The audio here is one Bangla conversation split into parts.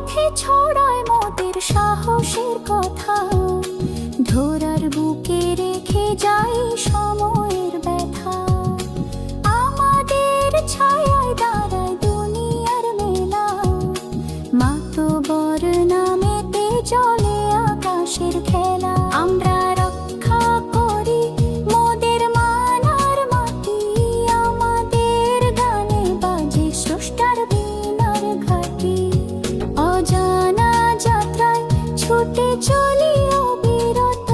পথে ছড়ায় মোদের সাহসের কথা, ধরার বুকে রেখে যাই সময়ের ব্যথা। আমাদের ছায়ায় দাঁড়ায় দুনিয়ার মেলা, মাতবর নামেতে চলে আকাশের খেলা। আমরা রক্ষা করি মোদের মান আর মাটি, আমাদের গানে বাজে স্রষ্টার বীণার ঘাটি। অজানা যাত্রায় ছুটে চলি অবিরত,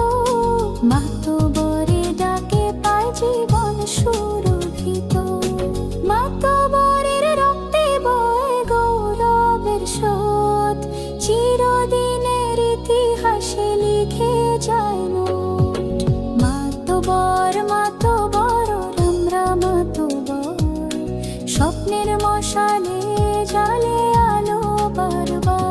মাতবরে ডাকে পায় জীবন সুরক্ষিত। মাতবরের রক্তে বয়ে গৌরবের স্রোত, চিরদিনের ইতিহাসে লিখে যায় নোট। মাতবর মাতবর আমরা মাতবর, স্বপ্নের মশালে জ্বালে আলো বারবার।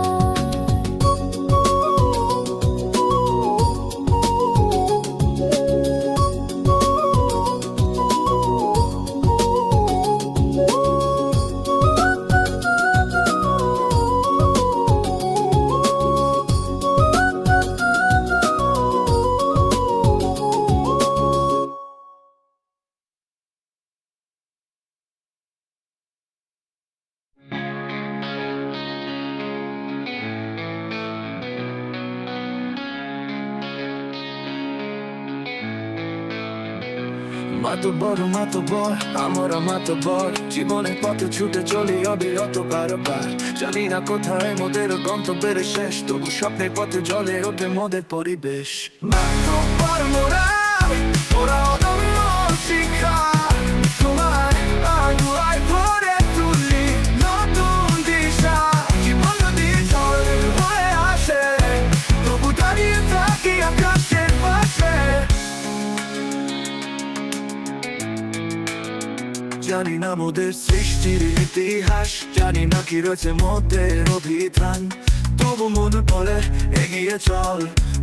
মাতবর মাতবর আমরা মাতবর, জীবনের পথে ছুটে চলি অবিরত বারবার। জানি না কোথায় মোদের গন্তব্যের শেষ, তবু স্বপ্নের পথে জ্বলে ওঠে মোদের পরিবেশ। মাতবর মোরা, মোরা অদম্য শিখা, তোমার আগুয়ায় ভরে তুলি নতুন দিশা। জীবন নদী ঝড় হয়ে আসে, তবু দাঁড়িয়ে থাকি আকাশের পাশে। জানি না মোদের সৃষ্টির ইতিহাস, জানি না কি রয়েছে মোদের অভিধান, তবু মনে পড়ে এগিয়ে চল,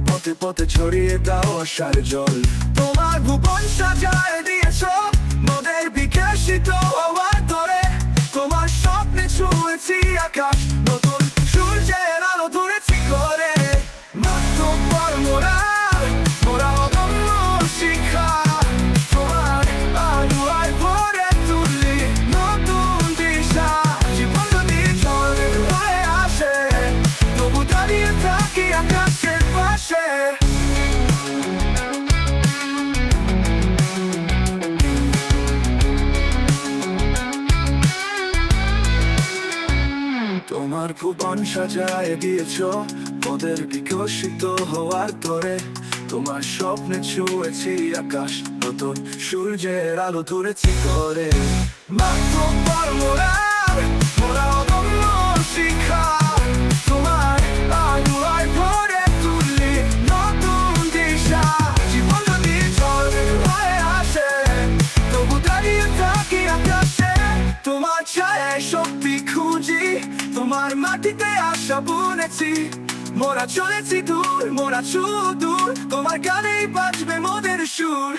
পথে পথে ছড়িয়ে দাও আশার জল। তোমার ভুবন সাজায় দিয়েছ মোদের বিকশিত হওয়ার তরে, তোমার স্বপ্নে ছুঁয়েছি আকাশ, নতুন সূর্যের আলো ধরেছি করে। মাতবর মোরা, মোরা অদম্য শিখা, তোমার আগুয়ায় ভরে তুলি নতুন দিশা। জীবন যদি ঝড় হয়ে আসে, তবু দাঁড়িয়ে থাকি আকাশের পাশে। তোমার ভুবন সাজায় দিয়েছ ওদের বিকশিত হওয়ার তরে, তোমার স্বপ্নে ছুঁয়েছি আকাশ, নতুন সূর্যের আলো ধরেছি করে। মাতবর মোরা, মোরা অদম্য শিখা, তোমার আগুয়ায় ভরে তুলি নতুন দিশা। জীবন যদি ঝড় হয়ে আসে, তবু দাঁড়িয়ে থাকি আকাশে। তোমার ছায়ায় শক্তি খুঁজি, তোমার মাটিতে আশা বুনেছি। মোরা চলেছি দূর, মোরা সুদূর, তোমার গানেই বাজবে মোদের সুর।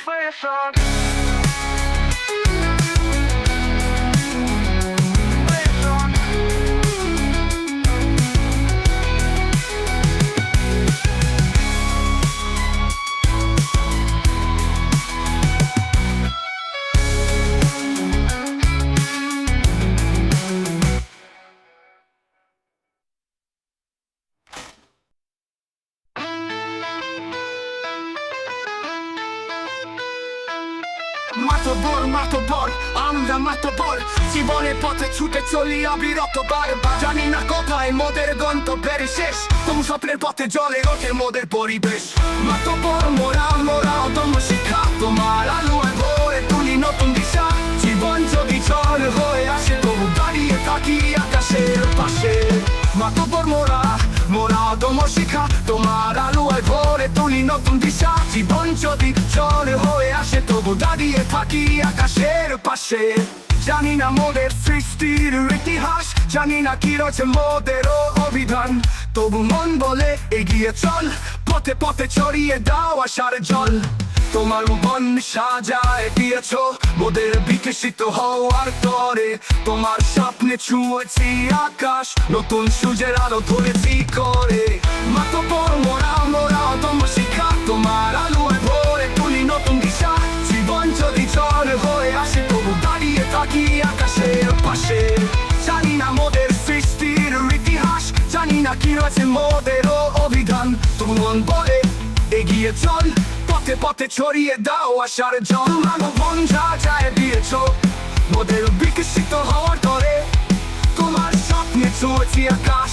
মাতবর মাতবর আমরা মাতবর, জীবনের পথে ছুটে চলি অবিরত বারবার। জানি না কোথায় মোদের গন্তব্যের শেষ, তবু স্বপ্নের পথে জ্বলে ওঠে মোদের পরিবেশ। মাতবর মোরা, মোরা অদম্য শিখা, তোমার আলোয় ভরে তুলি নতুন দিশা। জীবন যদি ঝড় হয়ে আসে, তবু দাঁড়িয়ে থাকি আকাশের পাশে। মাতবর মোরা, মোরা অদম্য শিখা, তোমার আলোয় ভরে তুলি নতুন দিশা। জীবন যদি ঝড় হয়ে আসে, তবু দাঁড়িয়ে থাকি আকাশের পাশে। জানি না মোদের সৃষ্টির ইতিহাস, জানি না কি রয়েছে মোদের অভিধান, তবু মন বলে এগিয়ে চল, পথে পথে ছড়িয়ে দাও আশার জল তোমার মন সাজায় দিয়েছ মোদের বিকশিত হওয়ার তরে তোমার স্বপ্নে ছুঁয়েছি আকাশ নতুন সূর্যের আলো ধরেছি করে মাতব্বর মোরা মোরা তোমার শিক্ষা তোমার আলোয় ভরে তুলি নতুন দিশা জীবন যদি ঝড় হয়ে আসে তবু দাঁড়িয়ে থাকি আকাশের পাশে জানি না মোদের সৃষ্টির ইতিহাস জানি না কি রয়েছে মোদেরও অভিধান তবু মন বলে এগিয়ে চল পথে পথে ছড়িয়ে দাও আশার জল মন যায় দিয়েছ মোদের বিকশিত হওয়ার তরে তোমার স্বপ্নে ছুঁয়েছি আকাশ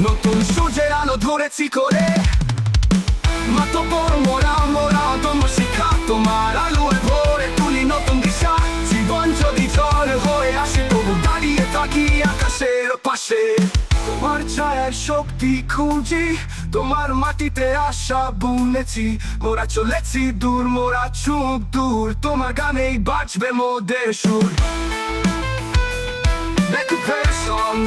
নতুন সূর্যের আলো ধরেছি করে মাতব্বর মোরা মোরা তোমার শিক্ষা তোমার আলোয় ভরে তুলি নতুন দিশা জীবন যদি ঝড় হয়ে আসে তবু দাঁড়িয়ে থাকি আকাশের পাশে তোমার ছায়ার শক্তি খুঁজি তোমার মাটিতে আশা বুনেছি মোরা চলেছি দূর মোরা চুপ দূর তোমার গানেই বাজবে মোদের সুর Make a prayer song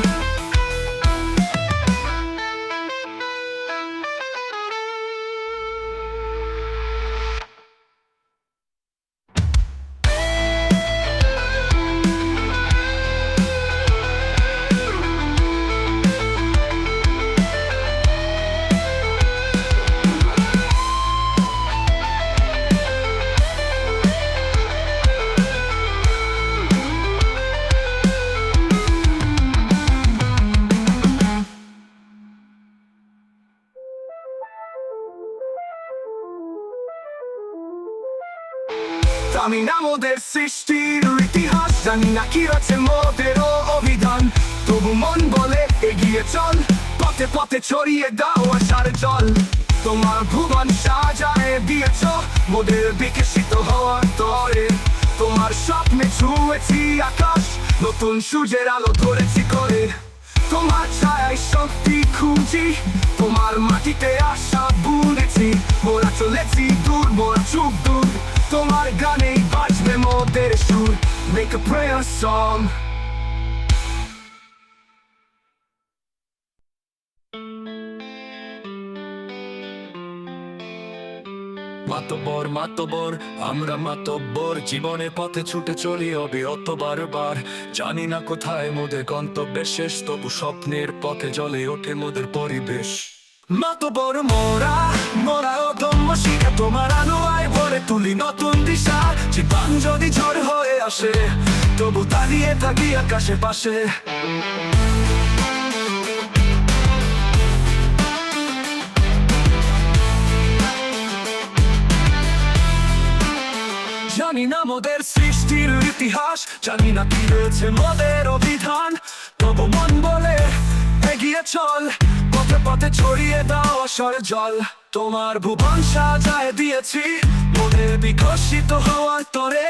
জানি না মোদের সৃষ্টির ইতিহাস জানি না কি আছে মোদেরও অভিধান তবু মন বলে এগিয়ে চল পথে পথে ছড়িয়ে দাও আশার জল তোমার ভুবন সাজায় দিয়েছ মোদের বিকশিত হওয়ার তরে তোমার স্বপ্নে ছুঁয়েছি আকাশ নতুন সূর্যের আলো ধরেছি করে তোমার ছায়ায় শক্তি খুঁজি তোমার মাটিতে আশা বুনেছি মোরা চলেছি দূর মোরা চুপ দূর তোমার গানেই বাজবে মোদের সুর Make a prayer song মাতব্বর মাতব্বর আমরা মাতব্বর জীবনের পথে ছুটে চলি অবিরত বারবার জানি না কোথায় মোদের গন্তব্যের শেষ তবু স্বপ্নের পথে জ্বলে ওঠে মোদের পরিবেশ মাতব্বর মোরা মোরা অদম্য শিখা তোমার আলোয় ভরে তুলি নতুন দিশা জীবন যদি ঝড় হয়ে আসে তবু দাঁড়িয়ে থাকি আকাশে পাশে জানি না মোদের সৃষ্টির ইতিহাস জানি না কি রয়েছে মোদের অভিধান তবু মন বলে এগিয়ে চল পথে পথে ছড়িয়ে দাও আশার জল তোমার ভুবন সাজায় দিয়েছি মোদের বিকশিত হওয়ার তরে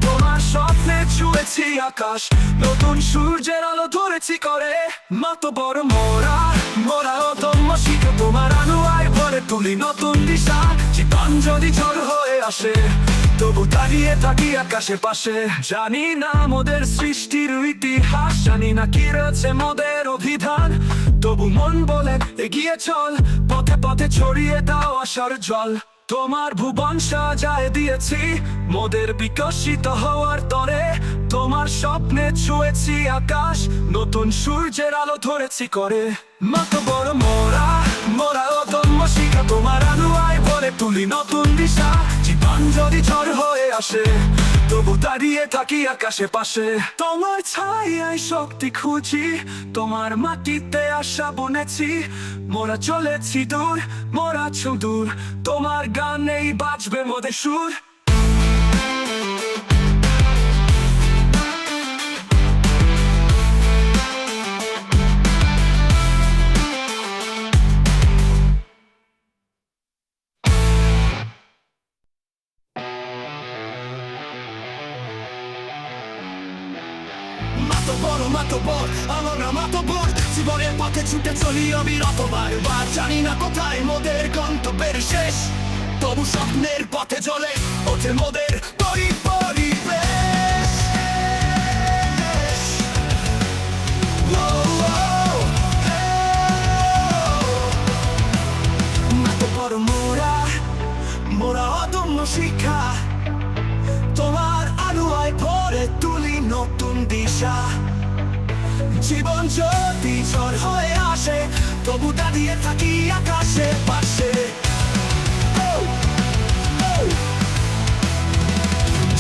তোমার স্বপ্নে ছুঁয়েছি আকাশ নতুন সূর্যের আলো ধরেছি করে মাতব্বর মোরা মোরা অদম্য শিখে তোমার আলোয় ভরে তুলি নতুন দিশা জীবন যদি ঝড় হয়ে আসে তবু দাঁড়িয়ে থাকি আকাশে পাশে জানি না মোদের সৃষ্টির ইতিহাস জানি না কি রয়েছে মোদের অভিধান তবু মন বলে এগিয়ে চল পথে পথে ছড়িয়ে দাও আশার জল তোমার ভুবন সাজায় দিয়েছি মোদের বিকশিত হওয়ার তরে তোমার স্বপ্নে ছুঁয়েছি আকাশ নতুন সূর্যের আলো ধরেছি করে মাতব্বর মোরা মোরা অদম্য শিখা তোমার আলোয় ভরে তুলি নতুন দিশা জীবন যদি ঝড় হয়ে আসে তবু দাঁড়িয়ে থাকি আকাশে পাশে তোমার ছায়ায় শক্তি খুঁজি তোমার মাটিতে আশা বুনেছি মোরা চলেছি দূর মোরা সুদূর তোমার গানেই বাজবে মোদের সুর মাতব্বর আমরা মাতব্বর জীবনের পথে ছুটে চলি অবিরত বারবার জানি না কোথায় মোদের গন্তব্যের শেষ তবু স্বপ্নের পথে জ্বলে ওঠে মোদের পরিবেশ মাতব্বর জীবন যদি ঝড় হয়ে আসে তবু দাঁড়িয়ে থাকি আকাশে পাশে।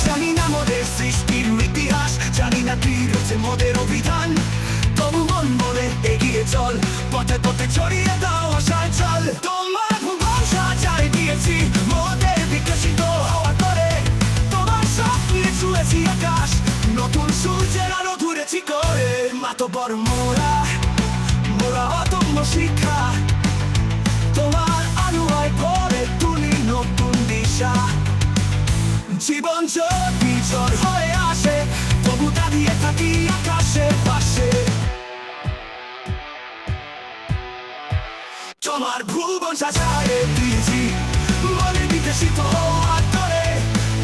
জানি না মোদের সৃষ্টির ইতিহাস, জানি না কি রয়েছে মোদের অভিধান, তবু মন বলে এগিয়ে চল, পথে পথে ছড়িয়ে দাও আশার জল। তোমার ভুবন সাজাই দিয়েছি মোদের বিকশিত হওয়া করে, তোমার স্বপ্নে ছুঁয়েছি আকাশ, নতুন সূর্যের আলো ধরেছি করে। মাতবর মোরা মোরা অদম্য শিক্ষা, তোমার আলোয় ভরে তুলি নতুন দিশা। জীবন যদি ঝড় হয়ে আসে তবু দাঁড়িয়ে থাকি আকাশের পাশে। তোমার ভুবন সাজায়ে দিয়েছি মনে বিকশিত হওয়ার করে,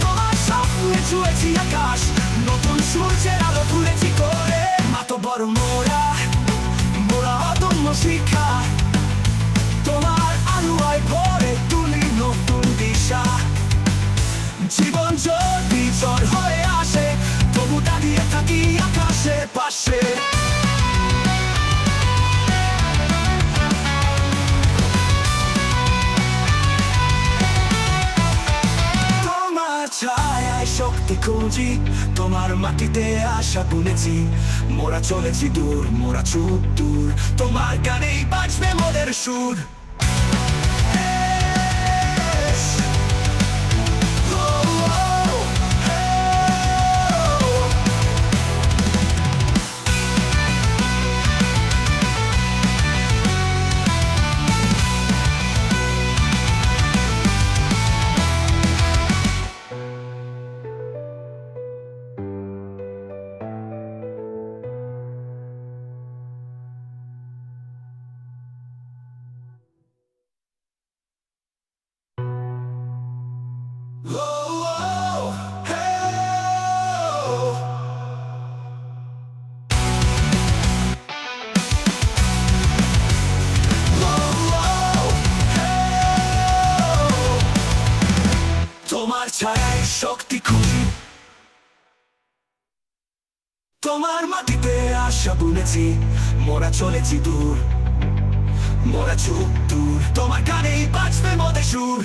তোমার স্বপ্নে ছুঁয়েছি আকাশ, নতুন সূর্যের আলো তুলেছি করে। মাতবর মোরা মোরা অদম্য শিক্ষা, তোমার আলোয় ভরে তুলি নতুন দিশা। জীবন যদি ঝড় হয়ে আসে তবু দাঁড়িয়ে থাকি আকাশের পাশে। তোমার ছায়ায় শক্তি খুঁজি, তোমার মাটিতে আশা বুনেছি, মোরা চলেছি দূর মোরা চুপ দূর, তোমার গানেই বাজবে মোদের সুর। তোমার ছায়ায় শক্তি খুঁজি, তোমার মাটিতে আশা বুনেছি, মোরা চলেছি দূর মোরা চুপ দূর, তোমার গানেই বাজবে মোদের সুর।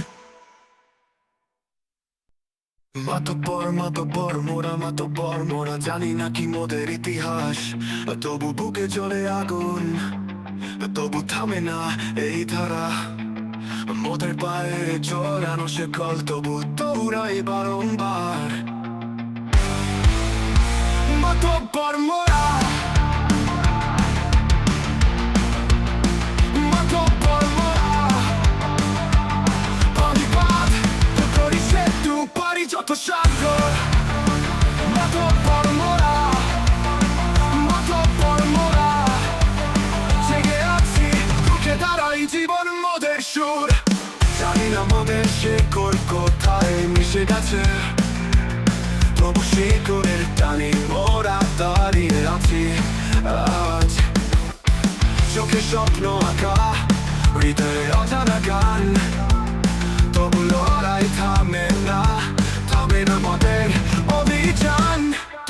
মাতব্বর মোরা জানি না কি মোদের ইতিহাস, তবু বুকে জ্বলে আগুন, তবু থামে না এই ধারা। মোদের পায়ে জড়ানো শেকল তবু দৌড়াই বারংবার। মাতব্বর মোরা পানিপাত করি সেতু পারি যত সাগর। মাতব্বর মোরা জেগে আছি রুখে দাঁড়াই জীবন মোদের সুর। জানি না মোদের শেকড় কোথায় মিশে গেছে, তবু শেকড়ের টানে মোরা দাঁড়িয়ে আছি আজ। চোখে স্বপ্ন আঁকা হৃদয়ে অজানা গান, তবু লড়াই থামে না মোদের অভিযান।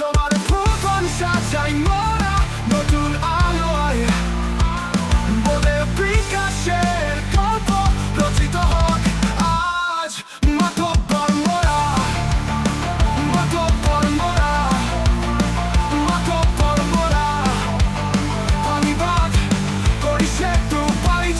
তোমার ভুবন সাজাই মোরা নতুন আলোয়, বলে বিকাশের গল্প রচিত হোক আজ। মাতব্বর মোরা পানিবাদ করি সেতু পারি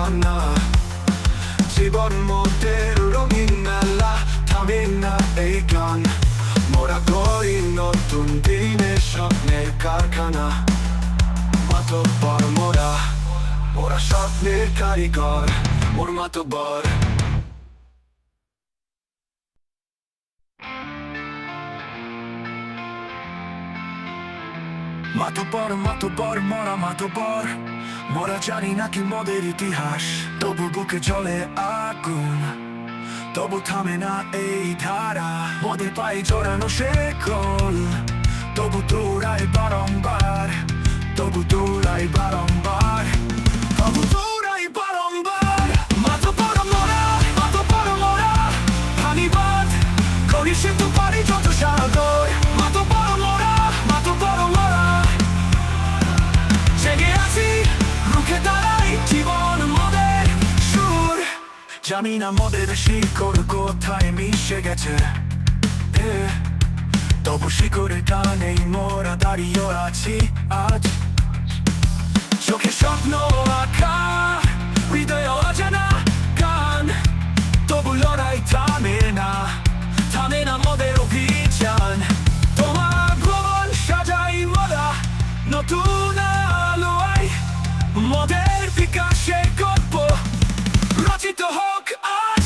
কারখানা জীবন মোদের রঙিন মেলা থামে না এই গান মোরা গড়ি নতুন দিনের স্বপ্নের কারখানা মাতব্বর মোরা স্বপ্নের কারিগর মোর মাতব্বর মাতব্বর মোরা মাতব্বর মোরা জানি না কি মোদের ইতিহাস তবু বুকে জ্বলে আগুন তবু থামে না এই ধারা মোদের পায়ে জড়ানো শেকল তবু দৌড়াই বারংবার তবু দৌড়াই বারংবার তবু দৌড়াই বারংবার মাতব্বর মোরা পানিবাদ করি সেতু পারি যত সাগর মাতব্বর মোরা জেগে আছি রুখে দাঁড়াই জীবন মোদের সুর জানি না মোদের শিকড় কোথায় মিশে গেছে তবু শিকড়ে টানেই মোরা দাঁড়িয়ে আছি আজ চোখে স্বপ্ন আঁকা হৃদয় অজানা গান তবু লড়াই থামে না মোদের অভিযান তোমার ভ্রমণ সাজাই মোরা নতুন আলোয় মোদের বিকাশের গল্প রচিত হোক আজ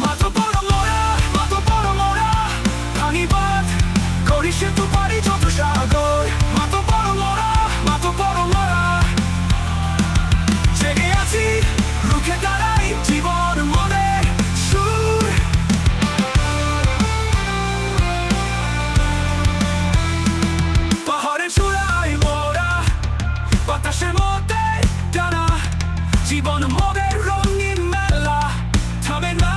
মাতব্বর মোরা পানিবাদ করি সেতু পারি যত সাগর মাতব্বর মোরা জেগে আছি রুখে দাঁড়াই জীবন মোদের সুর পাহাড়ের চূড়ায় মোরা বাতাসের মধ্যে টানা জীবন মোদের রঙিন মেলা থামে না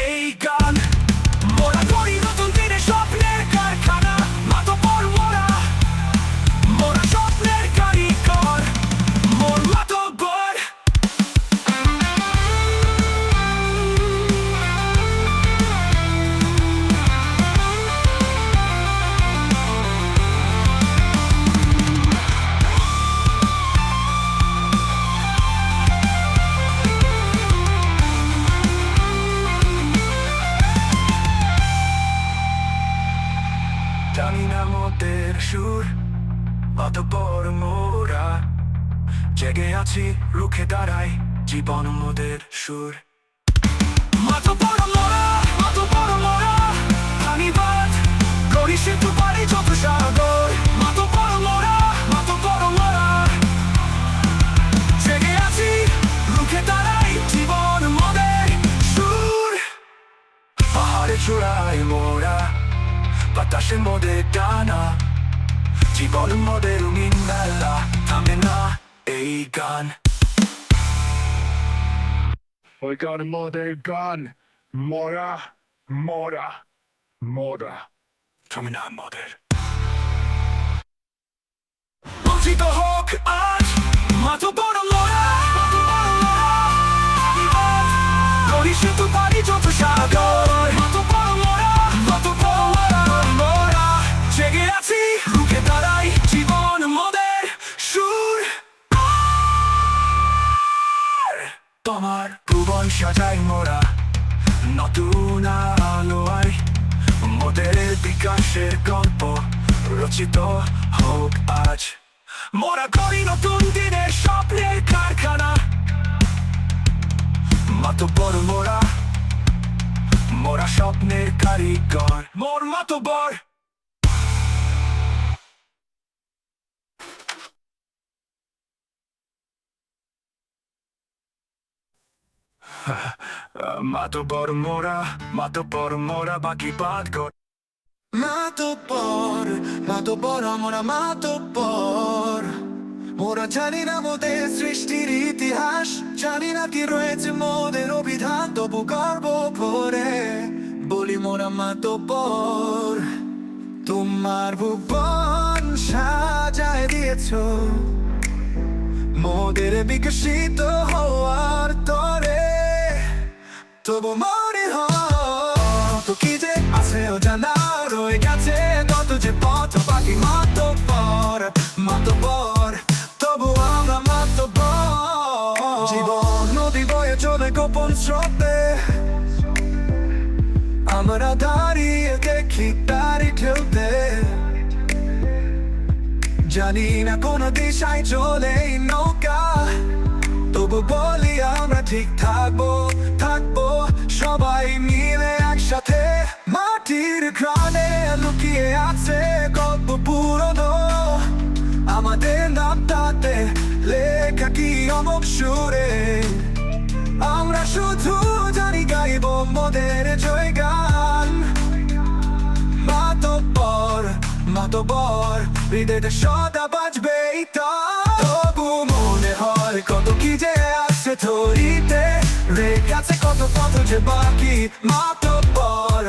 এই গান মোরা গড়ি নতুন দিনের স্বপ্নের কারখানা মাতব্বর মোরা স্বপ্নের কারিগর মোর মাতব্বর জানি না মোদের সুর মাতব্বর মোরা জেগে আছি রুখে দাঁড়াই জীবন মোদের সুর মাতব্বর মোরা পানিবাদ করি সেতু পারি যত সাগর মাতব্বর মোরা জেগে আছি রুখে দাঁড়াই জীবন মোদের সুর পাহাড়ে চূড়ায় মোরা বাতাসের মধ্যে টানা জীবন মোদের রঙিন মেলা থামে না এই গান ওই গান মোদের গান মোরা থামে না মোদের বঞ্চিত হোক আজ মাতব্বর মোরা করি সেতু পারি যত সাগর মাতব্বর মোরা জেগে আছি রুখে দাঁড়াই জীবন মোদের সুর তোমার ভুবন সাজাই মোরা নতুন আলোয় মোদের বিকাশের গল্প রচিত হোক আজ মোরা করি নতুন দিনের স্বপ্নের কারখানা মাতব্বর মোরা স্বপ্নের কারিগর মোর মাতব্বর মাতব্বর মোরা বাকি বাদ কর মাতব্বর মোরা মাতব্বর মোরা জানি না মোদের সৃষ্টির ইতিহাস জানি না কি রয়েছে মোদের অভিধান তবু গর্ব ভরে বলি মোরা মাতব্বর তোমার ভুবন সাজায় দিয়েছ মোদের বিকশিত হওয়ার তরে তবু মনে তো কি যে আছে জানা রয়ে গেছে কত যে পথ বাকি মাতব্বর তবু আমরা মাতব্বর জীবন নদী জানি না কোনো দিশায় চলে এই নৌকা, তবু বলি আমরা ঠিক থাকবো, থাকবো সবাই মিলে একসাথে। মাটির ঘ্রাণে লুকিয়ে আছে গল্প পুরনো, আমাদের নামটাতে লেখা কি অমুক সুরে। আমরা শুধু জানি গাইব মোদের জয় গান। মাতব্বর মাতব্বর হৃদয়তে সদা বাজবে এই তার। তবু মনে হয় কত কি যে আছে ধরিতে, রেখে আছে কত কত যে বাকি। মাতব্বর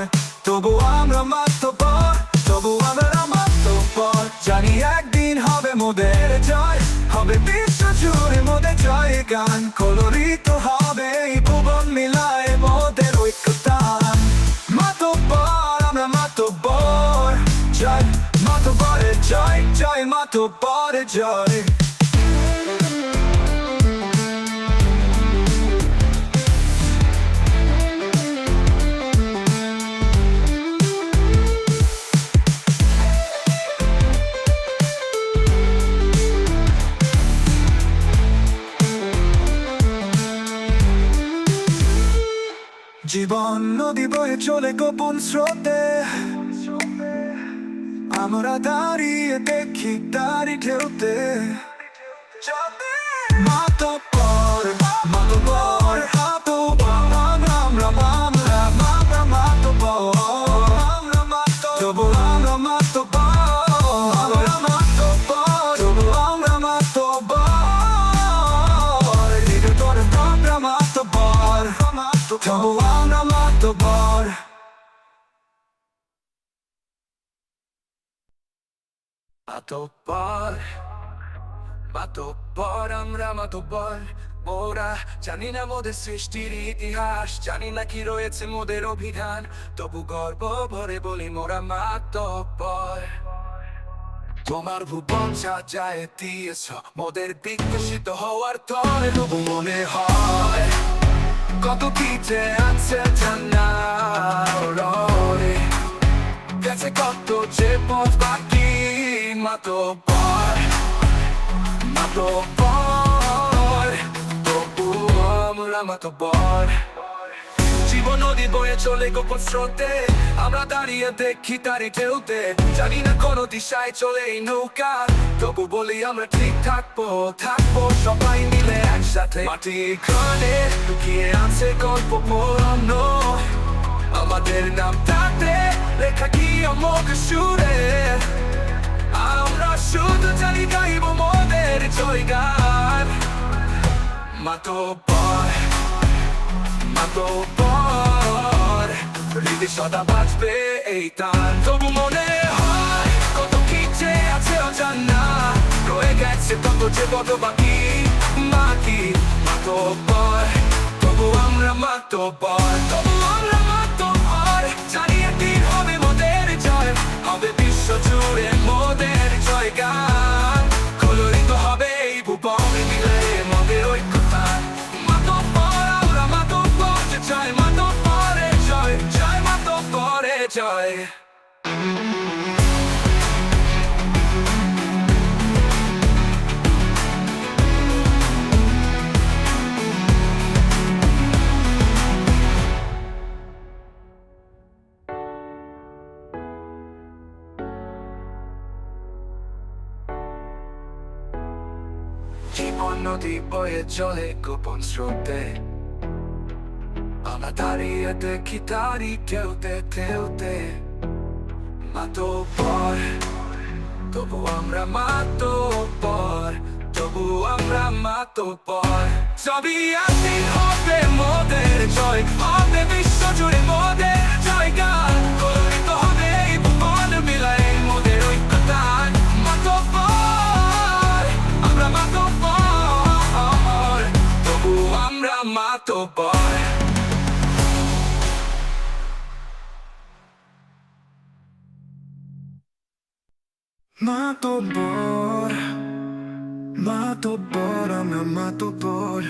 তবু আমরা মাতব্বর, তবু আমরা মাতব্বর। জানি একদিন হবে মোদের জয়, হবে বিশ্ব জুড়ে মোদের জয় গান। কলরিত হবে এই ভুবন মিলায় মোদের ঐক্যতান। মাতব্বর আমরা মাতব্বর, জয় মাতব্বরের জয়, জয় মাতব্বরের জয়। জীবন নদী বয়ে চলে গোপন স্রোতে, আমরা দাঁড়িয়ে দেখি তারি ঢেউতে। মাতব্বর মাতব্বর মাতব্বর আমরা মাতব্বর, তবু আমরা মাতব্বর, আমরা মাতব্বর, তবু আমরা মাতব্বর। হৃদয় আমরা মাতব্বর, তবু আমরা মাতব্বর। মাতব্বর মাতব্বর আমরা মাতব্বর। মোরা জানি না মোদের সৃষ্টির ইতিহাস, জানি না কি রয়েছে মোদের অভিধান, তবু গর্ব ভরে বলি মোরা মাতব্বর। তোমার ভুবন সাজায় দিয়েছ মোদের বিকশিত হওয়ার তরে। তবু মনে হয় কত কি যে আছে জানার, গেছে কত যে পথ বাকি। মাতব্বর মাতব্বর তবু আমরা মাতব্বর। জীবন নদী বয়ে চলে গোপন স্রোতে, আমরা দাঁড়িয়ে দেখি তারি ঢেউতে। জানি না কোনো দিশায় চলে এই নৌকা, তবু বলি আমরা ঠিক থাকবো, থাকবো সবাই মিলে একসাথে। মাটির ঘ্রাণে লুকিয়ে আছে গল্প পুরনো, আমাদের নামটাতে লেখা কি অমোঘ সুরে। আমরা শুধু জানি গাইব মোদের জয় গান। মাতব্বর মাতব্বর হৃদয় সদা বাজবে এই তান। তবু মনে হয় কত কি যে আছে অজানা, রয়ে গেছে তত যে বড় বাকি। মাতব্বর তবু আমরা মাতব্বর, তবু আমরা মাতব্বর। জানি একদিন হবে মোদের জয়, হবে বিশ্ব জুড়ে মোদের জয় গান। কলরিত হবে এই ভুবন মিলে মোদের ঐক্যতান। মাতব্বর আমরা মাতব্বর, জয় মাতব্বরের জয়, জয় মাতব্বরের জয়। জীবন নদী বয়ে চলে গোপন স্রোতে, আমরা দাঁড়িয়ে দেখি তারি ঢেউতে ঢেউতে। মাতব্বর তবু আমরা মাতব্বর, তবু আমরা মাতব্বর। সবই একদিন হবে মোদের জয়, হবে বিশ্ব জুড়ে মোদের জয় গান। কলরিত হবে এই ভুবন মিলায় মোদের ঐক্যতান। মাতব্বর আমরা মাতব্বর, তবু আমরা মাতব্বর। মাতব্বর মাতব্বর আমরা মাতব্বর।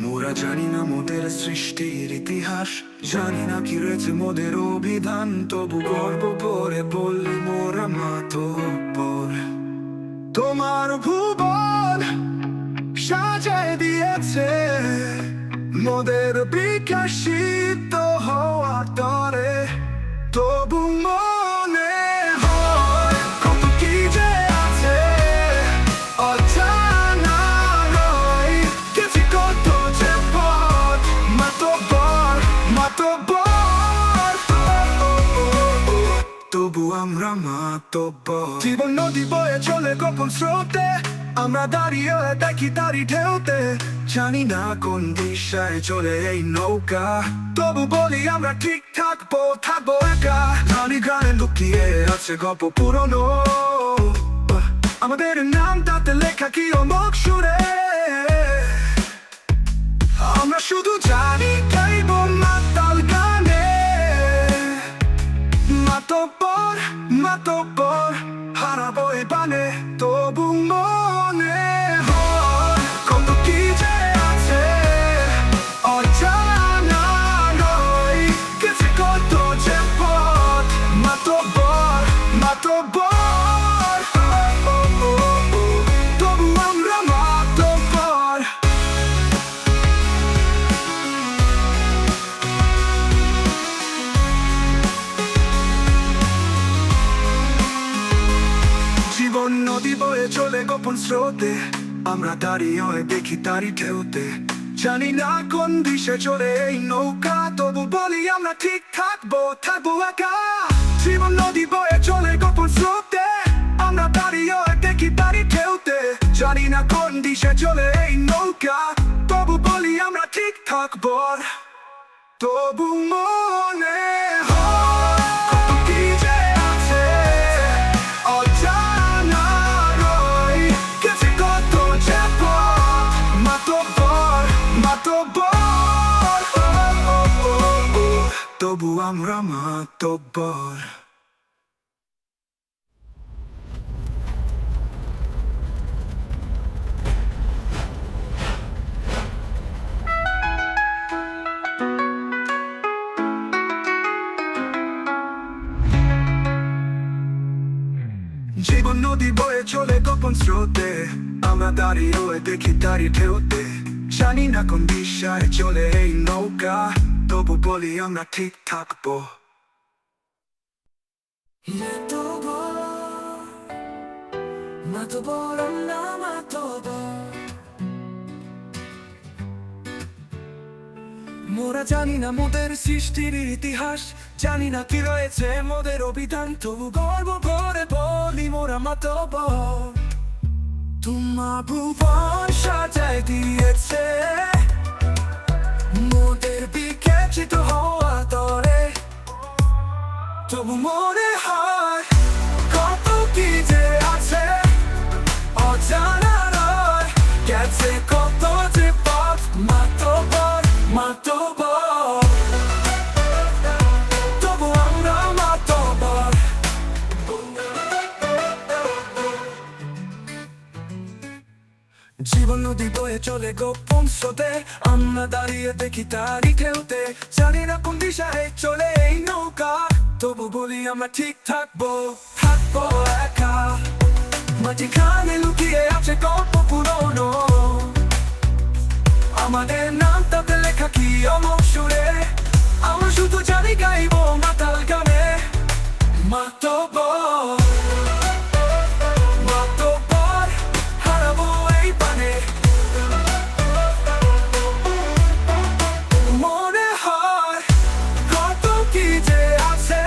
মোরা জানি না মোদের সৃষ্টির ইতিহাস, জানি না কি রয়েছে মোদের অভিধান, তবু গর্ব করে বললি মোরা মাতব্বর। তোমার ভুবন সাজায় দিয়েছে মোদের বিকাশিত হওয়ার তরে। তবু মনে হয় কত কি যে আছে অজানা রয়, গেছি কত যে পথ মাতব্বর মাতব্বর, তবু আমরা মাতব্বর। জীবন নদী বয়ে চলে গোপন স্রোতে, আমরা দাঁড়িয়ে দেখি তারি ঢেউতে। জানি না কোন দিশায় চলে এই নৌকা, তবু বলি আমরা ঠিক থাকবো থাকবো একা। গানে গানে লুকিয়ে আছে গল্প পুরনো, আমাদের নাম তাতে লেখা কি অমোঘ সুরে। আমরা শুধু জানি গাইবো মাতাল গানে, মাতব্বর মাতব্বর হারাবো এই বানে। তবু মনে হয় কত কি যে আছে অজানা রয়, গেছে কত যে পথ মাতব্বর মাতব্বর, তবু আমরা মাতব্বর। জীবন নদী বয়ে চলে গোপন স্রোতে, আমরা দাঁড়িয়ে দেখি তারি ঢেউতে। জানি না কোন দিশে চলে এই নৌকা, তবু বলি আমরা ঠিক থাকবো থাকবো একা। জীবন নদী বয়ে চলে গোপন স্রোতে, আমরা দাঁড়িয়ে দেখি তারি ঢেউতে। জানি না কোন দিশে চলে এই নৌকা, তবু বলি আমরা ঠিক থাকবো। তবু মনে হয় কত কি যে আছে অজানা রয়, গেছে কত যে পথ মাতব্বর মাতব্বর, তবু আমরা মাতব্বর। জীবন নদী বয়ে চলে গোপন স্রোতে, আমরা দাঁড়িয়ে দেখি তারি ঢেউতে। জানি না কোন দিশায় চলে এই নৌকা, তবু বলি আমরা ঠিক থাকবো। মাতব্বর আমরা মাতব্বর, মোরা জানি না মোদের সৃষ্টির ইতিহাস, জানি না কি রয়েছে মোদের অভিধান, তবু গর্ব করে বলি মোরা মাতব্বর। তোমার ভুবন সাজায় দিয়েছে মোদের বিকাশিত হওয়া তরে। তবু মনে হয় কত কি যে আছে অজানা রয়, গেছে কত যে পথ মাতব্বর মাতব্বর, তবু আমরা মাতব্বর। জীবন নদী বয়ে চলে গোপন স্রোতে, আমরা দাঁড়িয়ে দেখি তারি ঢেউতে। জানি না কোন দিশায় চলে এই নৌকা, তবু বলি আমরা ঠিক থাকবো থাকবো একা। মাঝখানে লুকিয়ে আছে গল্প পুরনো, আমাদের নাম তাতে লেখা কি অমোঘ সুরে। আমরা শুধু জানি গাইবো মাতাল গানে, মাতব্বর মাতব্বর হারাবো এই বানে। মনে হয় কত কি যে আছে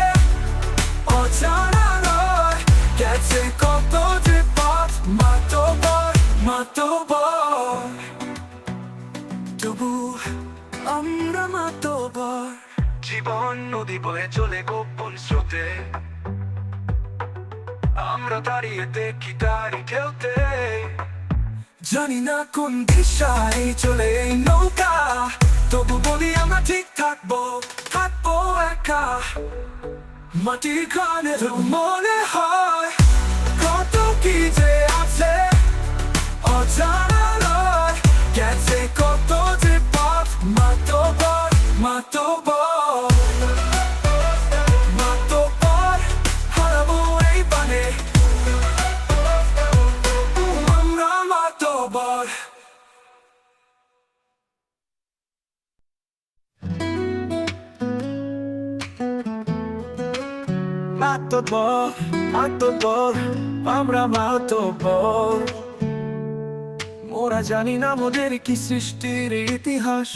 অজানা রয়, গেছে কত যে পথ মাতব্বর মাতব্বর, তবু আমরা মাতব্বর। জীবন নদী বয়ে চলে গোপন স্রোতে, আমরা দাঁড়িয়ে দেখি তারি ঢেউতে। জানি না কোন দিশায় চলে এই নৌকা, তবু বলি আমরা ঠিক থাকবো থাকবো একা। মাটির গানে মনে হয় কত কি যে আছে অজানা রয়, গেছে কত যে পথ মাতব্বর মাতব্বর, মাতব্বর হারাবো এই বানে। মাতব্বর মাতব্বর আমরা মাতব্বর মোরা জানি না মোদের কি সৃষ্টির ইতিহাস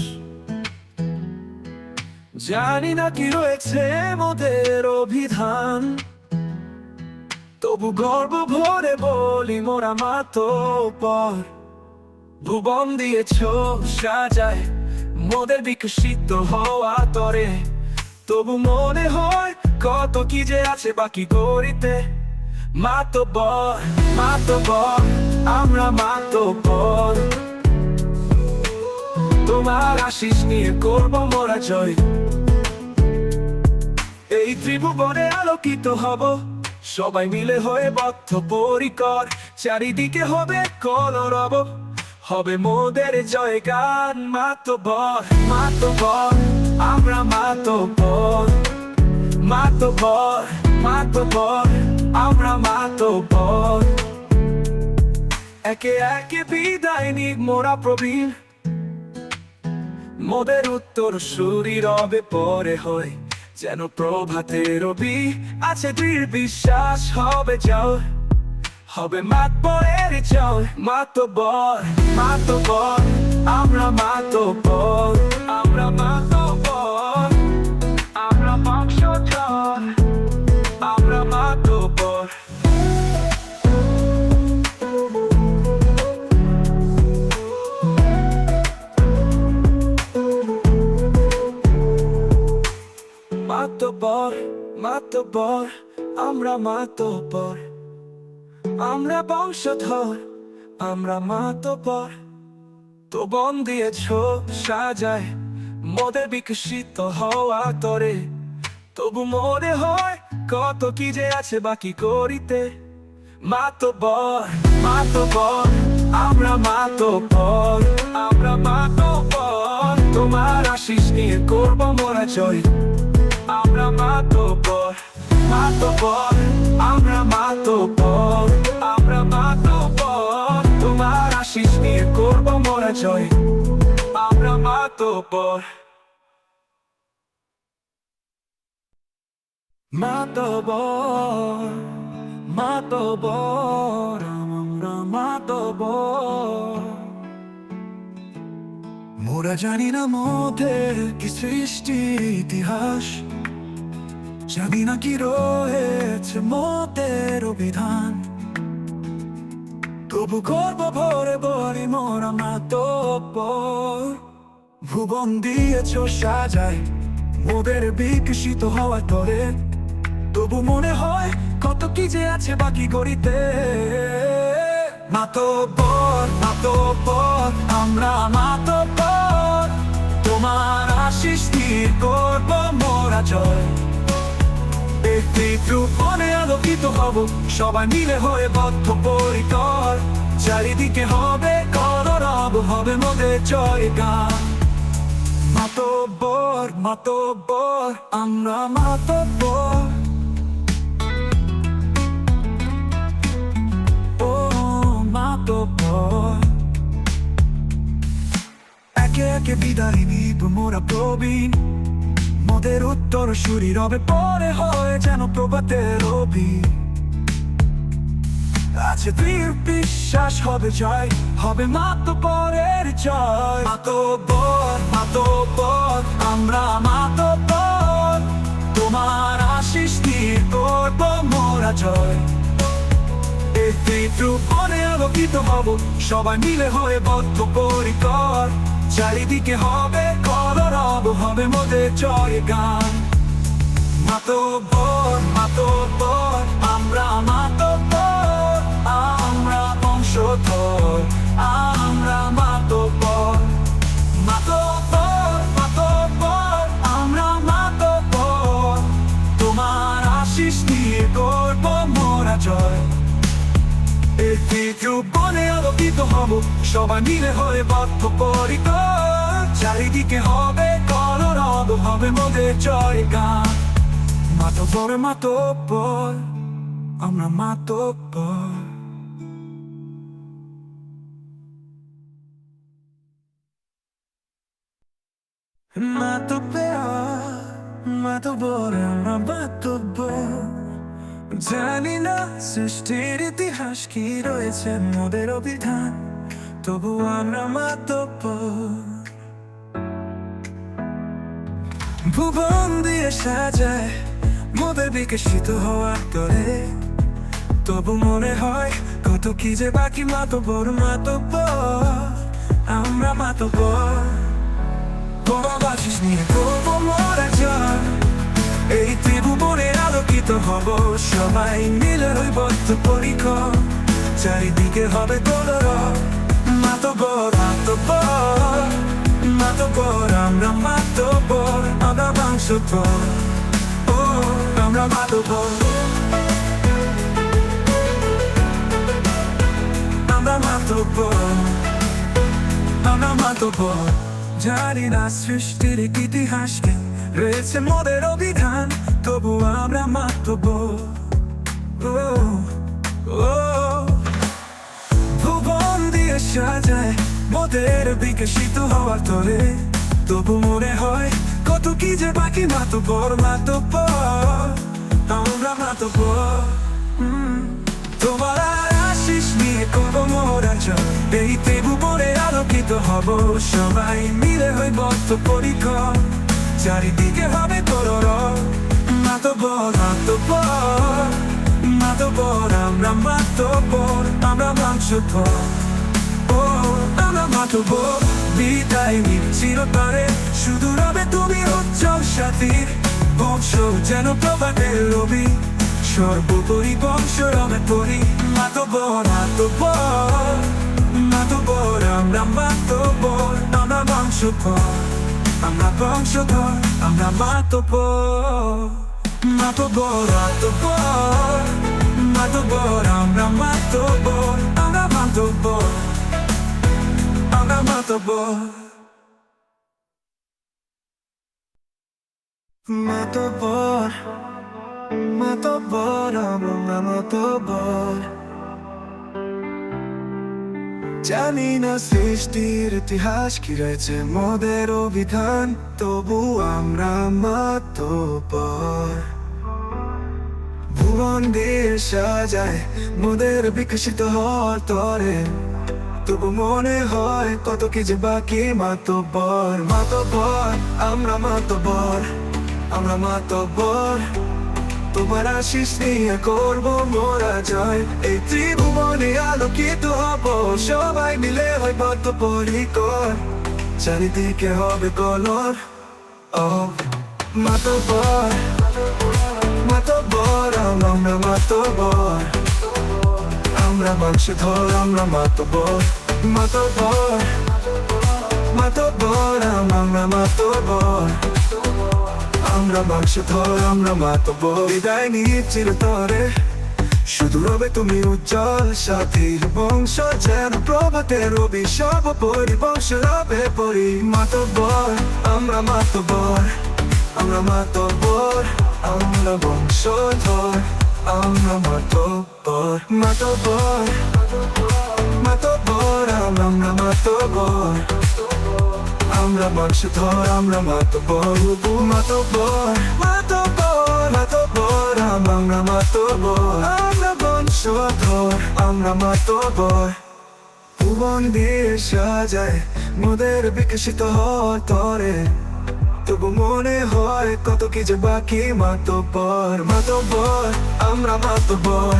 জানি না কি রয়েছে মোদের অভিধান তবু গর্ব ভরে বলি মোরা মাতব্বর ভুবন দিয়েছ সাজায় মোদের বিকশিত হওয়া তরে তবু মনে হয় কত কি যে আছে বাকি করিতে মাতব্বর মাতব্বর আমরা মাতব্বর তোমার আশিস নিয়ে করব মোরা জয় এই ত্রিভুবনে আলোকিত হব সবাই মিলে হয়ে বদ্ধ পরিকর চারিদিকে হবে কলরব হবে মোদের জয় গান মাতব্বর মাতব্বর আমরা মাতব্বর মাতব্বর মাতব্বর আমরা মাতব্বর একে একে বিদায় নিক মোরা প্রবীণ মোদের উত্তর সুরি রবে পরে হয় যেন প্রভাতের রবি আছে দৃঢ় বিশ্বাস হবে যাও হবে মাতব্বরের জয় মাতব্বর মাতব্বর আমরা মাতব্বর আমরা মাতব্বর আমরা বংশধর আমরা মাতব্বর মাতব্বর মাতব্বর আমরা মাতব্বর আমরা বংশধর আমরা মাতব্বর তো বন দিয়েছ সাজায় মোদের বিকশিত হওয়া তরে তবু মনে হয় কত কি যে আছে বাকি করিতে মাতব্বর মাতব্বর আমরা মাতব্বর আমরা মাতব্বর তোমার আশিস নিয়ে করব মোরা জয় আমরা মাতব্বর মাতব্বর আমরা মাতব্বর আমরা মাতব্বর তোমার আশিস নিয়ে করব মোরা জয় আমরা মাতব্বর মাতব্বর মাতব্বর আমরা মাতব্বর মোরা জানি না মোদের কি সৃষ্টির ইতিহাস জানি না কি রয়েছে মোদের অভিধান তবু গর্ব ভরে বলি মোরা মাতব্বর ভুবন দিয়েছ সাজায় মোদের বিকশিত হওয়া তরে তবু মনে হয় কত কি যে আছে বাকি করিতে মাতব্বর মাতব্বর আমরা মাতব্বর তোমার আশিস নিয়ে করব মোরা জয় একটি ত্রিভুবনে আলোকিত হব সবাই মিলে হয়ে বদ্ধ পরিকর চারিদিকে হবে কলরব হবে মোদের জয় গান মাতব্বর মাতব্বর আমরা মাতব্বর ও মাতব্বর একে একে বিদায় নিব মোরা প্রবীণ মোদের উত্তর সুরি রবে পরে হয় যেন প্রভাতের রবি আছে দৃঢ় বিশ্বাস হবে জয় হবে মাতব্বরের জয় মাতব্বর মাতব্বর আমরা মাতব্বর তোমার আশিস নিয়ে করব মোরা জয় এই ত্রিভুবনে আলোকিত হব সবাই মিলে হয়ে বদ্ধ পরিকর চারিদিকে হবে কলরব হবে মোদের জয় গান মাতব্বর মাতব্বর আমরা মাতব্বর আমরা বংশধর আমরা মাতব্বর মাতব্বর মাতব্বর আমরা মাতব্বর তোমার আশিস নিয়ে করব মোরা জয় এই ত্রিভুবনে আলোকিত হব সবাই মিলে হয়ে বদ্ধ পরিকর চারিদিকে হবে কলরব হবে মোদের জয় গান মাতব্বর মাতব্বর আমরা মাতব্বর মাতব্বর মাতব্বর আমরা মাতব্বর সৃষ্টির ইতিহাস কি রয়েছে মোদের অভিধান, তবু আমরা মাতব্বর। ভুবন দিয়ে সাজায় মোদের বিকশিত হওয়ার তরে, তবু মনে হয় কত কি যে বাকি মাতব্বর মাতব্বর, আমরা মাতব্বর। বনবাসিস নিয়ে করবো মোরা জয়, এই ত্রিভুবনে আলোকিত হব সবাই মিলে বদ্ধপরিকর, চারিদিকে হবে কলরব। মাতব্বর মাতব্বর মাতব্বর, আমরা মাতব্বর, আমরা বংশধর, ও আমরা মাতব্বর, আমরা মাতব্বর, আমরা মাতব্বর। জানি না সৃষ্টির ইতিহাসকে রয়েছে মোদের অভিধান, তবু আমরা মাতব্বর। ভুবন দিয়ে সাজায় মোদের বিকশিত হওয়ার তরে, তবু মনে হয় কত কি যে বাকি মাতব্বর মাতব্বর, আমরা মাতব্বর। তোমার আশিস নিয়ে করবো মোরা জয়, এই ত্রিভুবনে আলোকিত হব সবাই মিলে বদ্ধপরিকর, চারিদিকে হবে কলরব। মাতব্বর মাতব্বর মাতব্বর, আমরা মাতব্বর, আমরা বংশধর, ও আমরা মাতব্বর। বিদায় নিয়ে চিরতরে শুধু রবে তুমি উজ্জ্বল সাথীর বংশ, যেন প্রভাতের রবি, সর্বোপরি বংশ রবে পরি। মাতব্বর মাতব্বর মাতব্বর, আমরা মাতব্বর, আমরা বংশধর, আমরা বংশধর, আমরা মাতব্বর। মাতব্বর মাতব্বর মাতব্বর, আমরা মাতব্বর, আমরা মাতব্বর, আমরা মাতব্বর। মাতব্বর মাতব্বর, আমরা মাতব্বর। জানি না সৃষ্টির ইতিহাস কি রয়েছে মোদের অভিধান, তবু আমরা মাতব্বর। ভুবন দিয়ে সাজায় মোদের বিকশিত হওয়ার তরে, তবু মনে হয় কত কি যে বাকি মাতব্বর। মাতব্বর আমরা মাতব্বর, আমরা মাতব্বর। তোমার আশিস নিয়ে করবো মোরা জয়, এই ত্রিভুবনে আলোকিত হব সবাই মিলে বদ্ধপরিকর, চারিদিকে হবে কলর। ও মাতব্বর মাতব্বর, আমরা মাতব্বর, আমরা বংশধর, আমরা মাতব্বর। মাতব্বর মাতব্বর, আমরা মাতব্বর, আমরা বংশধর, আমরা মাতব্বর। বিদায় নিয়ে চিরতরে শুধু রবে তুমি উজ্জ্বল সাথীর বংশ, যেন প্রভাতের রবি, সর্বোপরি বংশ রবে পরি। মাতব্বর আমরা মাতব্বর, আমরা মাতব্বর, আমরা বংশধর, আমরা মাতব্বর। মাতব্বর মাতব্বর, আমরা মাতব্বর, আমরা বংশধর, আমরা মাতব্বর। মাতব্বর মাতব্বর মাতব্বর, আমরা মাতব্বর, আমরা বংশধর, আমরা মাতব্বর। ভুবন দিয়ে সাজায় মোদের বিকশিত হওয়ার তরে, তবু মনে হয় কত কি যে বাকি মাতব্বর। মাতব্বর আমরা মাতব্বর,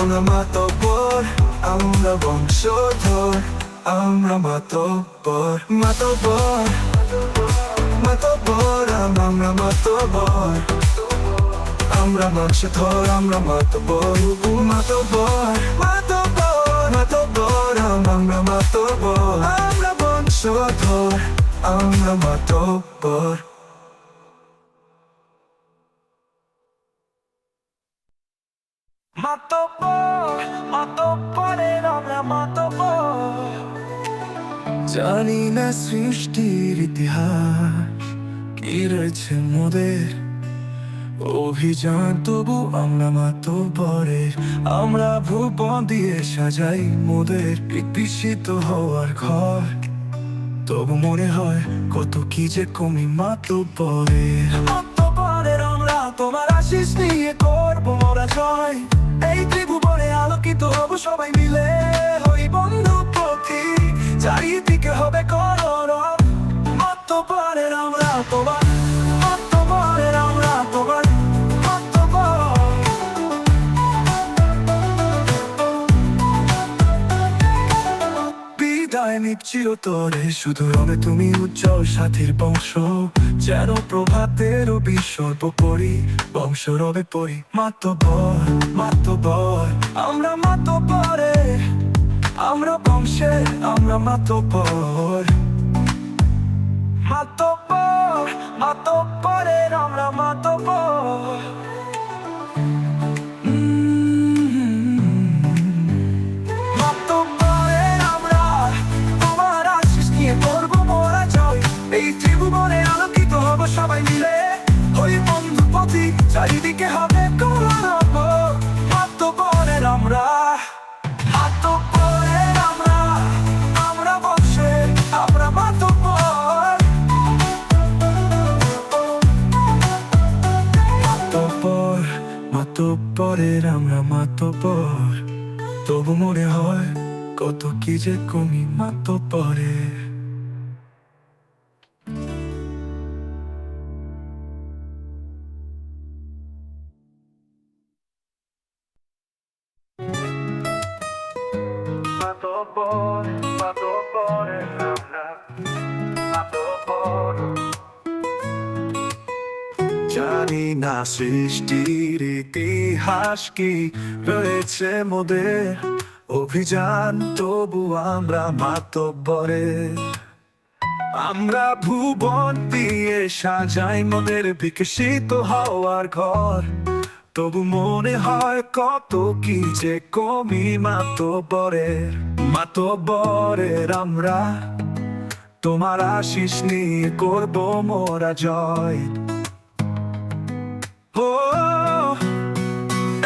আমরা মাতব্বর, আমরা বংশধর, আমরা মাতব্বর। মাতব্বর মাতব্বর, আমরা মাতব্বর, আমরা বংশধর, আমরা মাতব্বর। মাতব্বর মাতব্বর মাতব্বর, আমরা মাতব্বর, আমরা বংশধর, আমরা মাতব্বর। মাতব্বর মাতব্বরের, আমরা মাতব্বর। জানি না সৃষ্টির ইতিহাস কি রয়েছে মোদের অভিযান, তবু আমরা মাতব্বরের। আমরা ভুবন দিয়ে সাজাই মোদের বিকশিত হওয়ার ঘর, তবু মনে হয় কত কি যে কমি মাতব্বরের। মাতব্বরের আমরা তোমার আশিস নিয়ে করবো মোরা জয়। এই ত্রিভুবনে আলোকিত হব সবাই মিলে, হই বন্ধু পথিক, চারিদিকে হবে কলরব। মাতব্বরের আমরা তোমার, মাতব্বরের আমরা তোমার, মাতব্বর। বিদায় নিব চিরতরে, শুধু হবে তুমি উজ্জ্বল সাথীর বংশ, যেন প্রভাতের বিস্বল্প পরি, বংশ রবে পরি। মাতব্বর, মাতব্বর, আমরা মাতব্বরে, আমরা বংশে, আমরা মাতব্বর। মাতব্বর, মাতব্বরের আমরা মাতব্বর। মাতব্বরের আমরা, তোমার আশিস নিয়ে করবো মোরা জয়। এই ত্রিভুবনে আলোকিত হব সবাই মিলে, হই বন্ধু পথিক, চারিদিকে হবে কলরব। মাতব্বরের আমরা, মাতব্বরের আমরা, আমরা বংশে, আমরা মাতব্বর। মাতব্বর, মাতব্বরের আমরা মাতব্বর। তবু মনে হয় কত কি যে কমি মাতব্বরে। মাতব্বর, মাতব্বরের আমরা মাতব্বর। জানি না সৃষ্টির ইতিহাস কি রয়েছে মোদের অভিযান, তবু আমরা মাতব্বরে। আমরা ভুবন দিয়ে সাজাই মোদের বিকশিত হওয়ার ঘর, তবু মনে হয় কত কি যে কমি মাতব্বরের। মাতব্বরের আমরা, তোমার আশিস নিয়ে করবো মোরা জয়। ও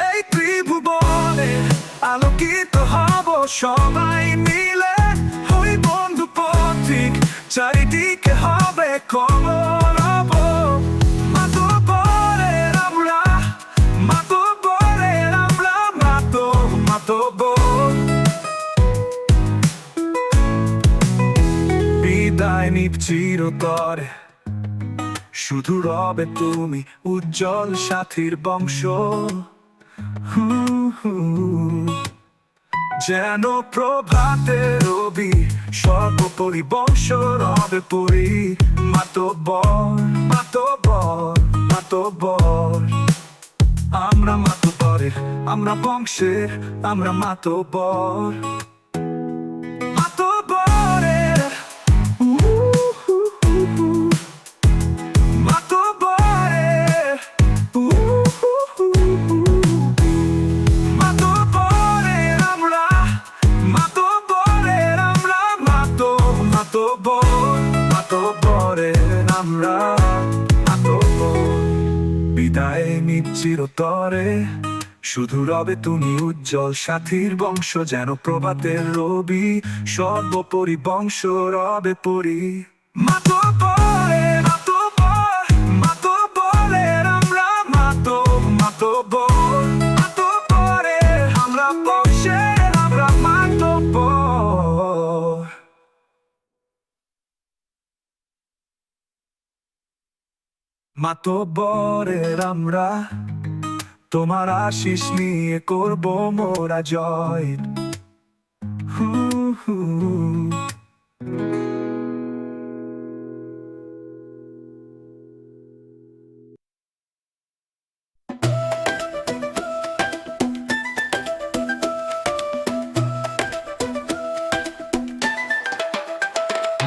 এই ত্রিভুবনে আলোকিত হব সবাই মিলে, হই বন্ধু পথিক, চারিদিকে হবে কলরব। মাতব্বরের আমরা, মাতব্বরের আমরা মাতব্বর। বিদায় নিব চিরতরে, শুধু রবে তুমি উজ্জ্বল সাথীর বংশ, যেন প্রভাতের রবি সর্বোপরি বংশ রবে পরি। মাতব্বর, মাতব্বর, মাতব্বর, আমরা মাতব্বরের, আমরা বংশের, আমরা মাতব্বর। মাতব্বরের মাতব্বরের মাতব্বরের আমরা, মাতব্বরের আমরা মাতব্বর, মাতব্বরের আমরা মাতব্বর। বিদায় নিব চিরতরে, শুধু রবে তুমি উজ্জ্বল সাথীর বংশ, যেন প্রভাতের রবি সর্বোপরি বংশ রবে পরি। মাতব্বরের, মাতব্বর, মাতব্বরের আমরা মাতব্বর। মাতব্বরের আমরা বংশের, আমরা মাতব্বর। মাতব্বরের আমরা, তোমার আশিস নিয়ে করবো মোরা জয়।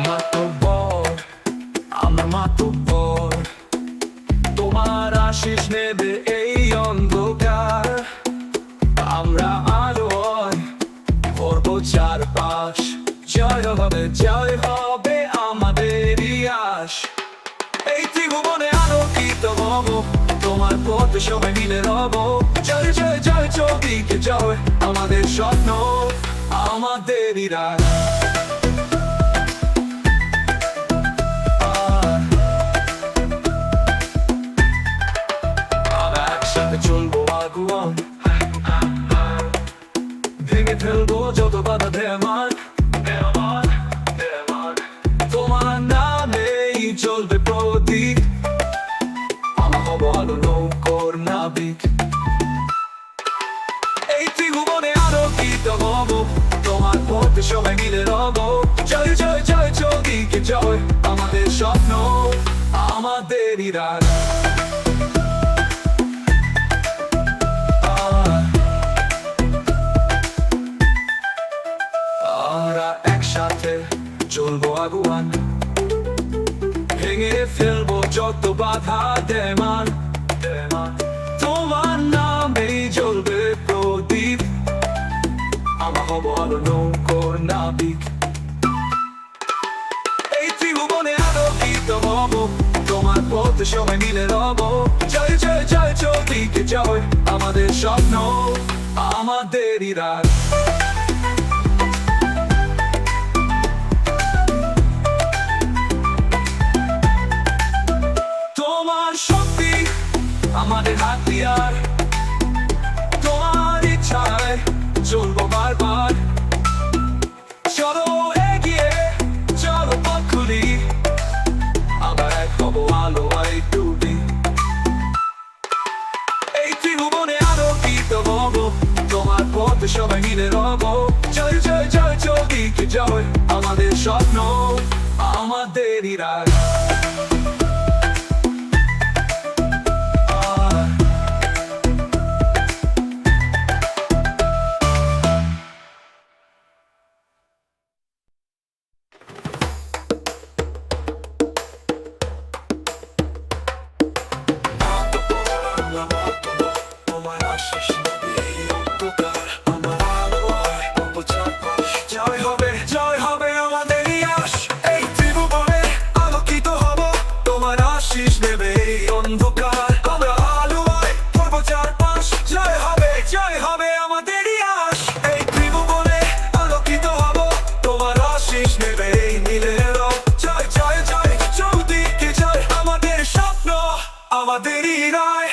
মাতব্বর, আমরা মাতব্বর, তোমার আশিস নেবে এই অন্ধকার। আমরা আলোয় করবো চারপাশ, জয় হবে আমাদের আশ। এই ত্রিভুবনে আলোকিত হব, তোমার পথে সবাই মিলে রব। জয় জয় জয় চৌদিকে জয়, আমাদের স্বপ্ন, আমাদের রাগ। আমরা একসাথে চলবো আগুয়ান, ভেঙে ফেলবো যত বাধা দেমান। তোমার নামেই চলবে প্রদীপ, আমরা হব আলো নৌকোর নাবিক। এই ত্রিভুবনে আলোকিত হব, তোমার পথে সবাই মিলে রব। জয় জয় জয় চৌদিকে জয়, আমাদের স্বপ্ন আমাদেরই রাগ। আমরা একসাথে চলবো আগুয়ান, ভেঙে ফেলবো যত বাধা দেমান। তোমার নামেই জ্বলবে প্রদীপ, আমরা হব আলো নৌকোর নাবিক। এই ত্রিভুবনে আলোকিত হব, তোমার পথে সবাই মিলে রব। জয় জয় জয় চৌদিকে জয়, আমাদের স্বপ্ন আমাদেরই রাগ। তোমার শক্তি আমাদের হাতিয়ার, তোমার ইচ্ছায় চলবো বারবার। চলো এগিয়ে চলো পথ খুলি, আবার এক হব আলো আই ডুবি। এই ত্রিভুবনে আলোকিত হব, তোমার পথে সবাই মিলে রব। জয় জয় জয় চৌদিকে জয়, আমাদের স্বপ্ন আমাদেরই রাগ। জয় হবে জয় হবে আমাদেরই আশ, এই ত্রিভুবনে আলোকিত হব, তোমার আশিস নেবে এই অন্ধকার। আমরা আলোয় পড়ব চারপাশ, জয় হবে আমাদেরই আশ, এই ত্রিভুবনে আলোকিত হব, তোমার আশিস নেবে এই নীলের রব। জয় জয় জয় চৌদিকে জয়, আমাদের স্বপ্ন আমাদেরই রায়।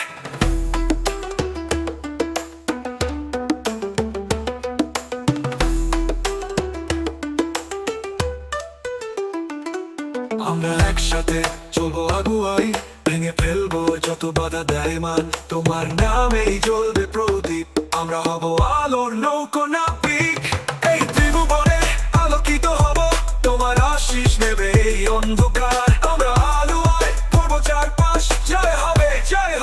আমরা একসাথে চলবো আগুয়াই, ভেঙে ফেলবো যত বাধা দেয় মান। তোমার নামেই জ্বলবে প্রদীপ, আমরা হব আলোর নৌকো নাবিক। এই ত্রিভুবনে আলোকিত হব, তোমার আশিস নেবে এই অন্ধকার। আমরা আলোয় পড়ব চারপাশ, জয়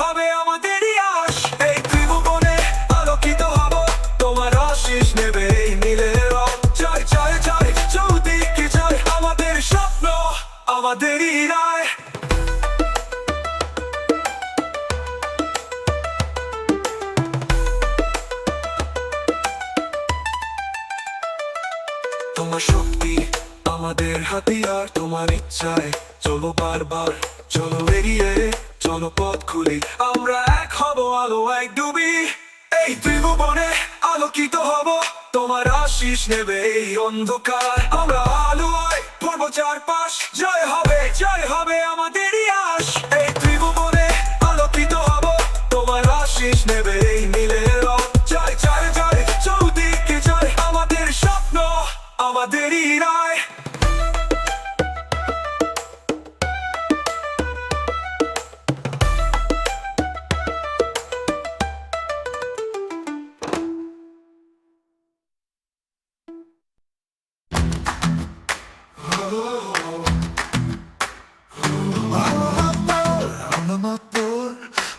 হবে আমাদেরই আশ, এই ত্রিভুবনে আলোকিত হব, তোমার আশিস নেবে এই নীলের রব। জয় জয় জয় চৌদিকে জয়, আমাদের স্বপ্ন আমাদেরই রায়। তোমার শক্তি আমাদের হাতিয়ার, তোমার ইচ্ছায় চলো বারবার। চলো এগিয়ে চলো পথ খুলি, আমরা এক হব আলো এক ডুবি। এই ত্রিভুবনে আলোকিত হব, তোমার আশিস নেবে এই অন্ধকার। আমরা আলোয় পড়ব চারপাশ, জয় হবে আমাদেরই আশ, এই ত্রিভুবনে আলোকিত হব, তোমার আশিস নেবে এই নীলের রব। জয় জয় জয় চৌদিকে জয়, আমাদের স্বপ্ন আমাদেরই রায়।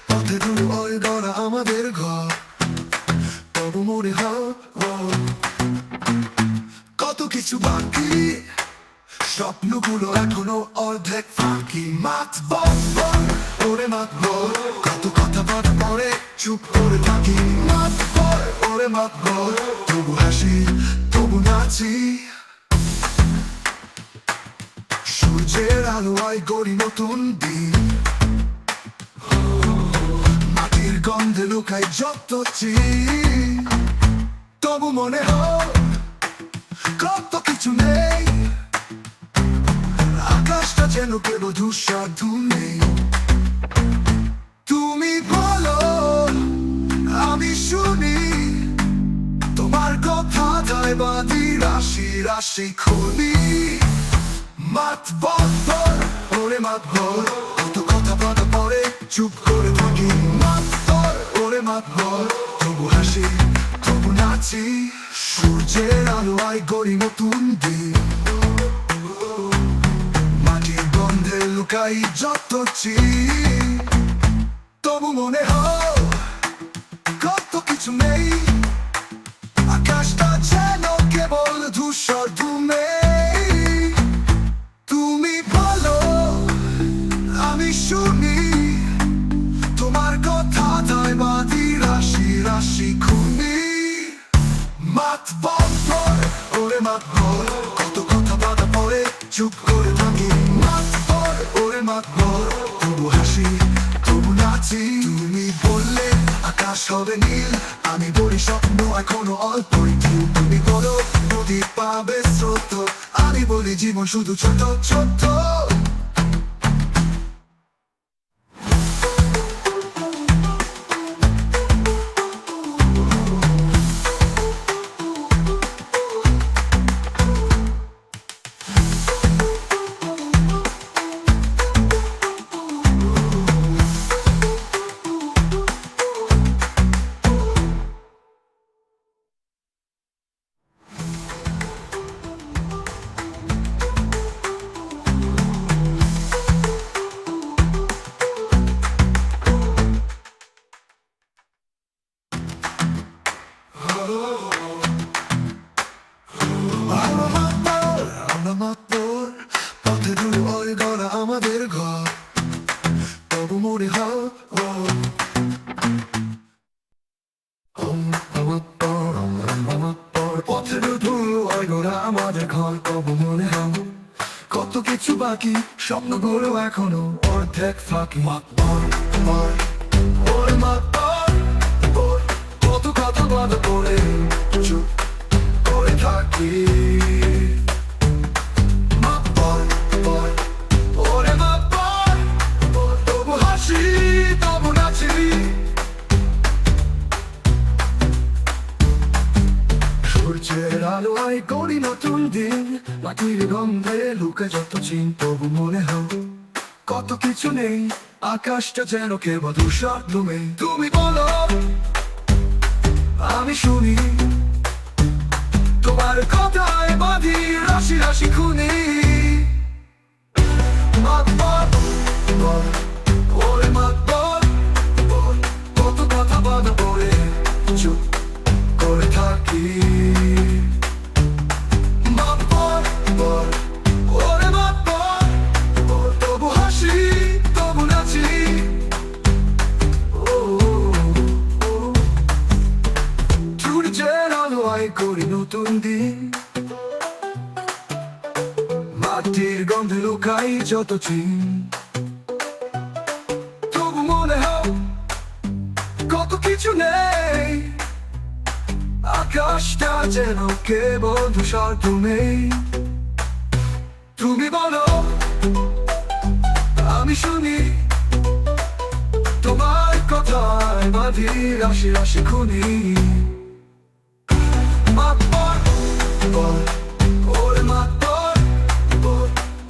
পথে দূর ওই গড়া আমাদের ঘর, তবু মনে হয় কত কিছু বাকি, স্বপ্নগুলো এখনো অর্ধেক ফাঁকি। মাতবর ওরে মাতবর, কত কথা বলা পরে চুপ করে থাকি। মাতবর তবু হাসি তবু নাচি। সূর্যের আলোয় গড়ি নতুন দিন, মাটির গন্ধে লুকাই যত চিন। তবু মনে হয় কত কিছু নেই, আকাশটা যেন কেবল ধূসর ধুনে। তুমি বলো আমি শুনি, তোমার কথা কথায় বাঁধি রাশি রাশি খুলি মাতবর ওরে মাতবর কত কথা বাঁধা পরে চুপ করে থাকি মাতবর ওরে মাতবর তবু হাসি তবু নাচি সূর্যের আলোয় গড়ি নতুন দিন মাটির গন্ধে লুকাই যত তবু মনে হয় কত কিছু নেই আকাশটা যেন কেবল ধূসর ধুমে তুমি বলো আমি শুনি তোমার কথা তাই বাঁধি রাশি রাশি খুনি মাতবর ওরে মাতবর কত কথা বাঁধা পরে চুপ করে থাকি মাতবর ওরে মাতবর তবু হাসি তবু নাচি তুমি বললে আকাশ হবে নীল আমি বলি স্বপ্ন এখনো অল্পই তুমি বলো নদী পাবে স্রোত আমি বলি জীবন শুধু ছোট ছোট পথে দূরে ওই গড়া আমাদের ঘর তবু মনে হয় পথে দূরে ওই গড়া আমাদের ঘর তবু মনে হয় কত কিছু বাকি স্বপ্নগুলো এখনো অর্ধেক ফাঁকি কত কথা বাধা পড়ে চুপ করে থাকি সূর্যের আলোয় গড়ি নতুন দিন মাটির গন্ধে লুকে যত চিন তবু মনে হয় কত কিছু নেই আকাশটা যেন কেবল ধূসর ধুমে তুমি বলো আমি শুনি তোমার কথায় বাঁধি রাশি রাশি খুনি মাতবর ওরে মাতবর কত কথা বাঁধা পড়ে চুপ করে থাকি মাতবর ওরে মাতবর তবু হাসি তবু নাচি সূর্যের আলোয় করি নতুন দিন মাটির গন্ধে লুকাই যত চিন তবু মনে হয় কত কিছু নেই আকাশটা যেন কেবল ধূসর তুমি বলো আমি শুনি তোমার কথায় বাঁধি রাশি রাশি খুনি মাতবর ওরে মাতবর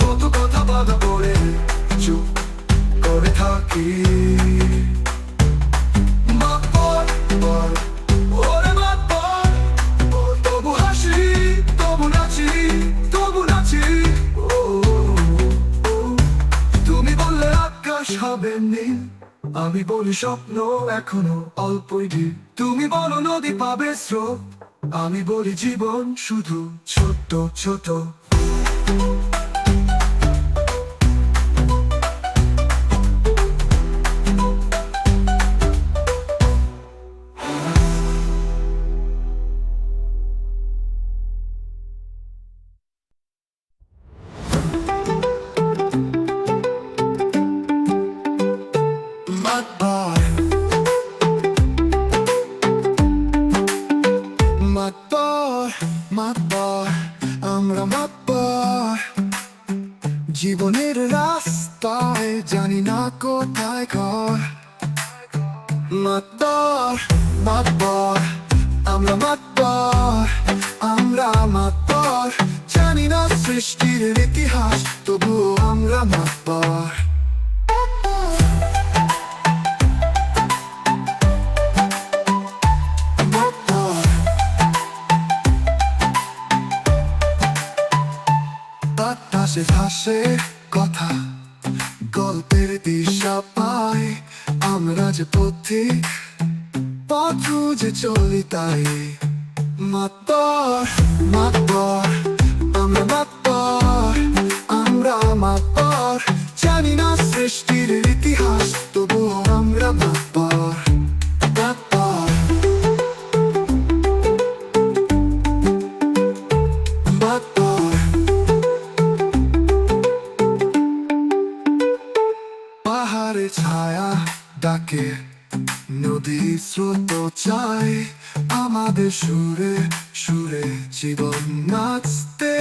কত কথা বাধা পড়ে চুপ করে থাকি মাতবর ওরে মাতবর তবু হাসি তবু নাচি তুমি বললে আকাশ হবে নীল আমি বলি স্বপ্ন এখনো অল্পই দিন তুমি বলো নদী পাবে স্রোত আমি বলি জীবন শুধু ছোট ছোট আমরা মাতবার জীবনের রাস্তায় জানি না কোথায় ঘর মাতবার আমরা মাতবার আমরা বাতাসে ভাসে কথা, গল্পের দিশা পাই আমরা যে পথিক, পথ খুঁজে চলি তাই। মাতবর মাতবর আমরা মাতবর, আমরা মাতবর, জানি না সৃষ্টির ইতিহাস, তবুও আমরা মাতবর মাতবর মাতবর। পাহাড়ে ছায়া ডাকে, নদীর স্রোত চাই আমাদের সুরে সুরে, জীবন নাচতে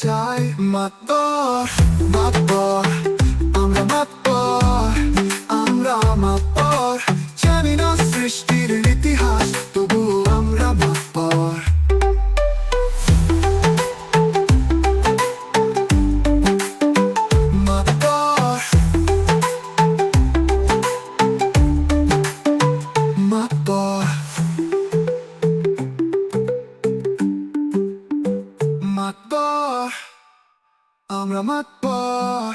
চাই। মাতবর মাতবর আমরা মাতবর, আমরা মাতবর, জানি না সৃষ্টির ইতিহাস, তবু আমরা মাতবর। মাতবর মাতবর মাতবর আমরা মাতবর,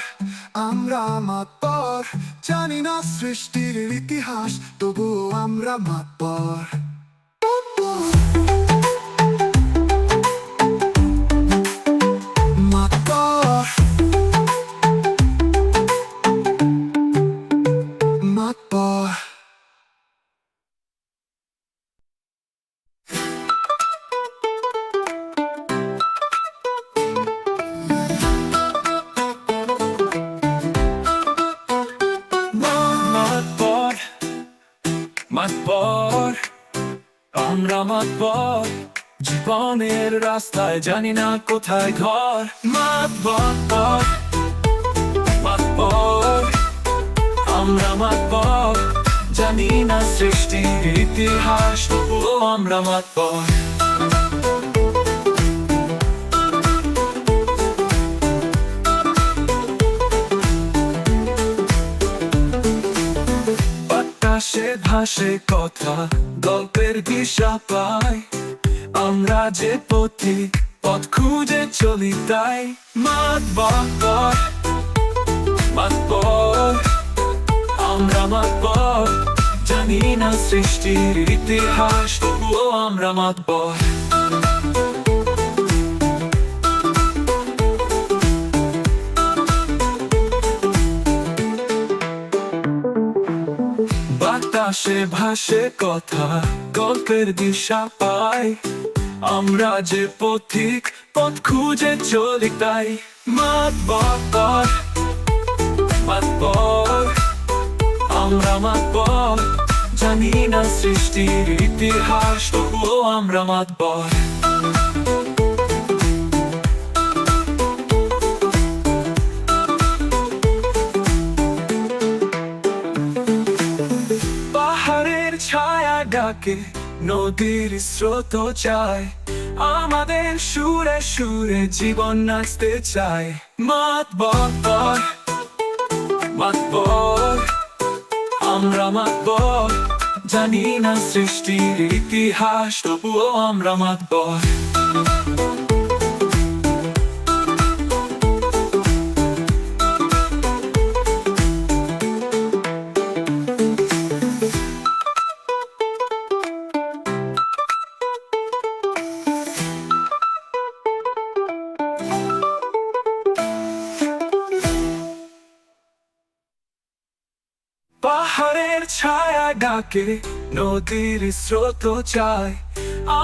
আমরা মাতবর, জানি না সৃষ্টির ইতিহাস, তবু আমরা মাতবর। মাতবর মাতবর মাতবর মাতবর আমরা মাতবর, জীবনের রাস্তায় জানি না কোথায় ঘর। মাতবর মাতবর আমরা মাতবর, জানি না সৃষ্টির ইতিহাস, তবুও আমরা মাতবর। বাতাসে ভাসে কথা, গল্পের দিশা পাই আমরা যে পথিক, পথ খুঁজে চলি তাই। মাতবর মাতবর আমরা মাতবর, জানি না সৃষ্টির ইতিহাস, তবুও আমরা মাতবর। বাতাসে ভাসে কথা, গল্পের দিশা পাই আমরা যে পথিক, পথ খুঁজে চলি তাই। মাতবর মাতবর আমরা মাতবর, জানি না সৃষ্টির ইতিহাস, তবুও আমরা মাতবর। পাহাড়ের ছায়া ডাকে, নদীর স্রোত চায় আমাদের সুরে সুরে, জীবন নাচতে চায়। মাতবর মাতবর আমরা মাতবর, জানি না সৃষ্টির ইতিহাস, তবুও আমরা মাতবর। পাহাড়ের ছায়া ডাকে, নদীর স্রোত চায়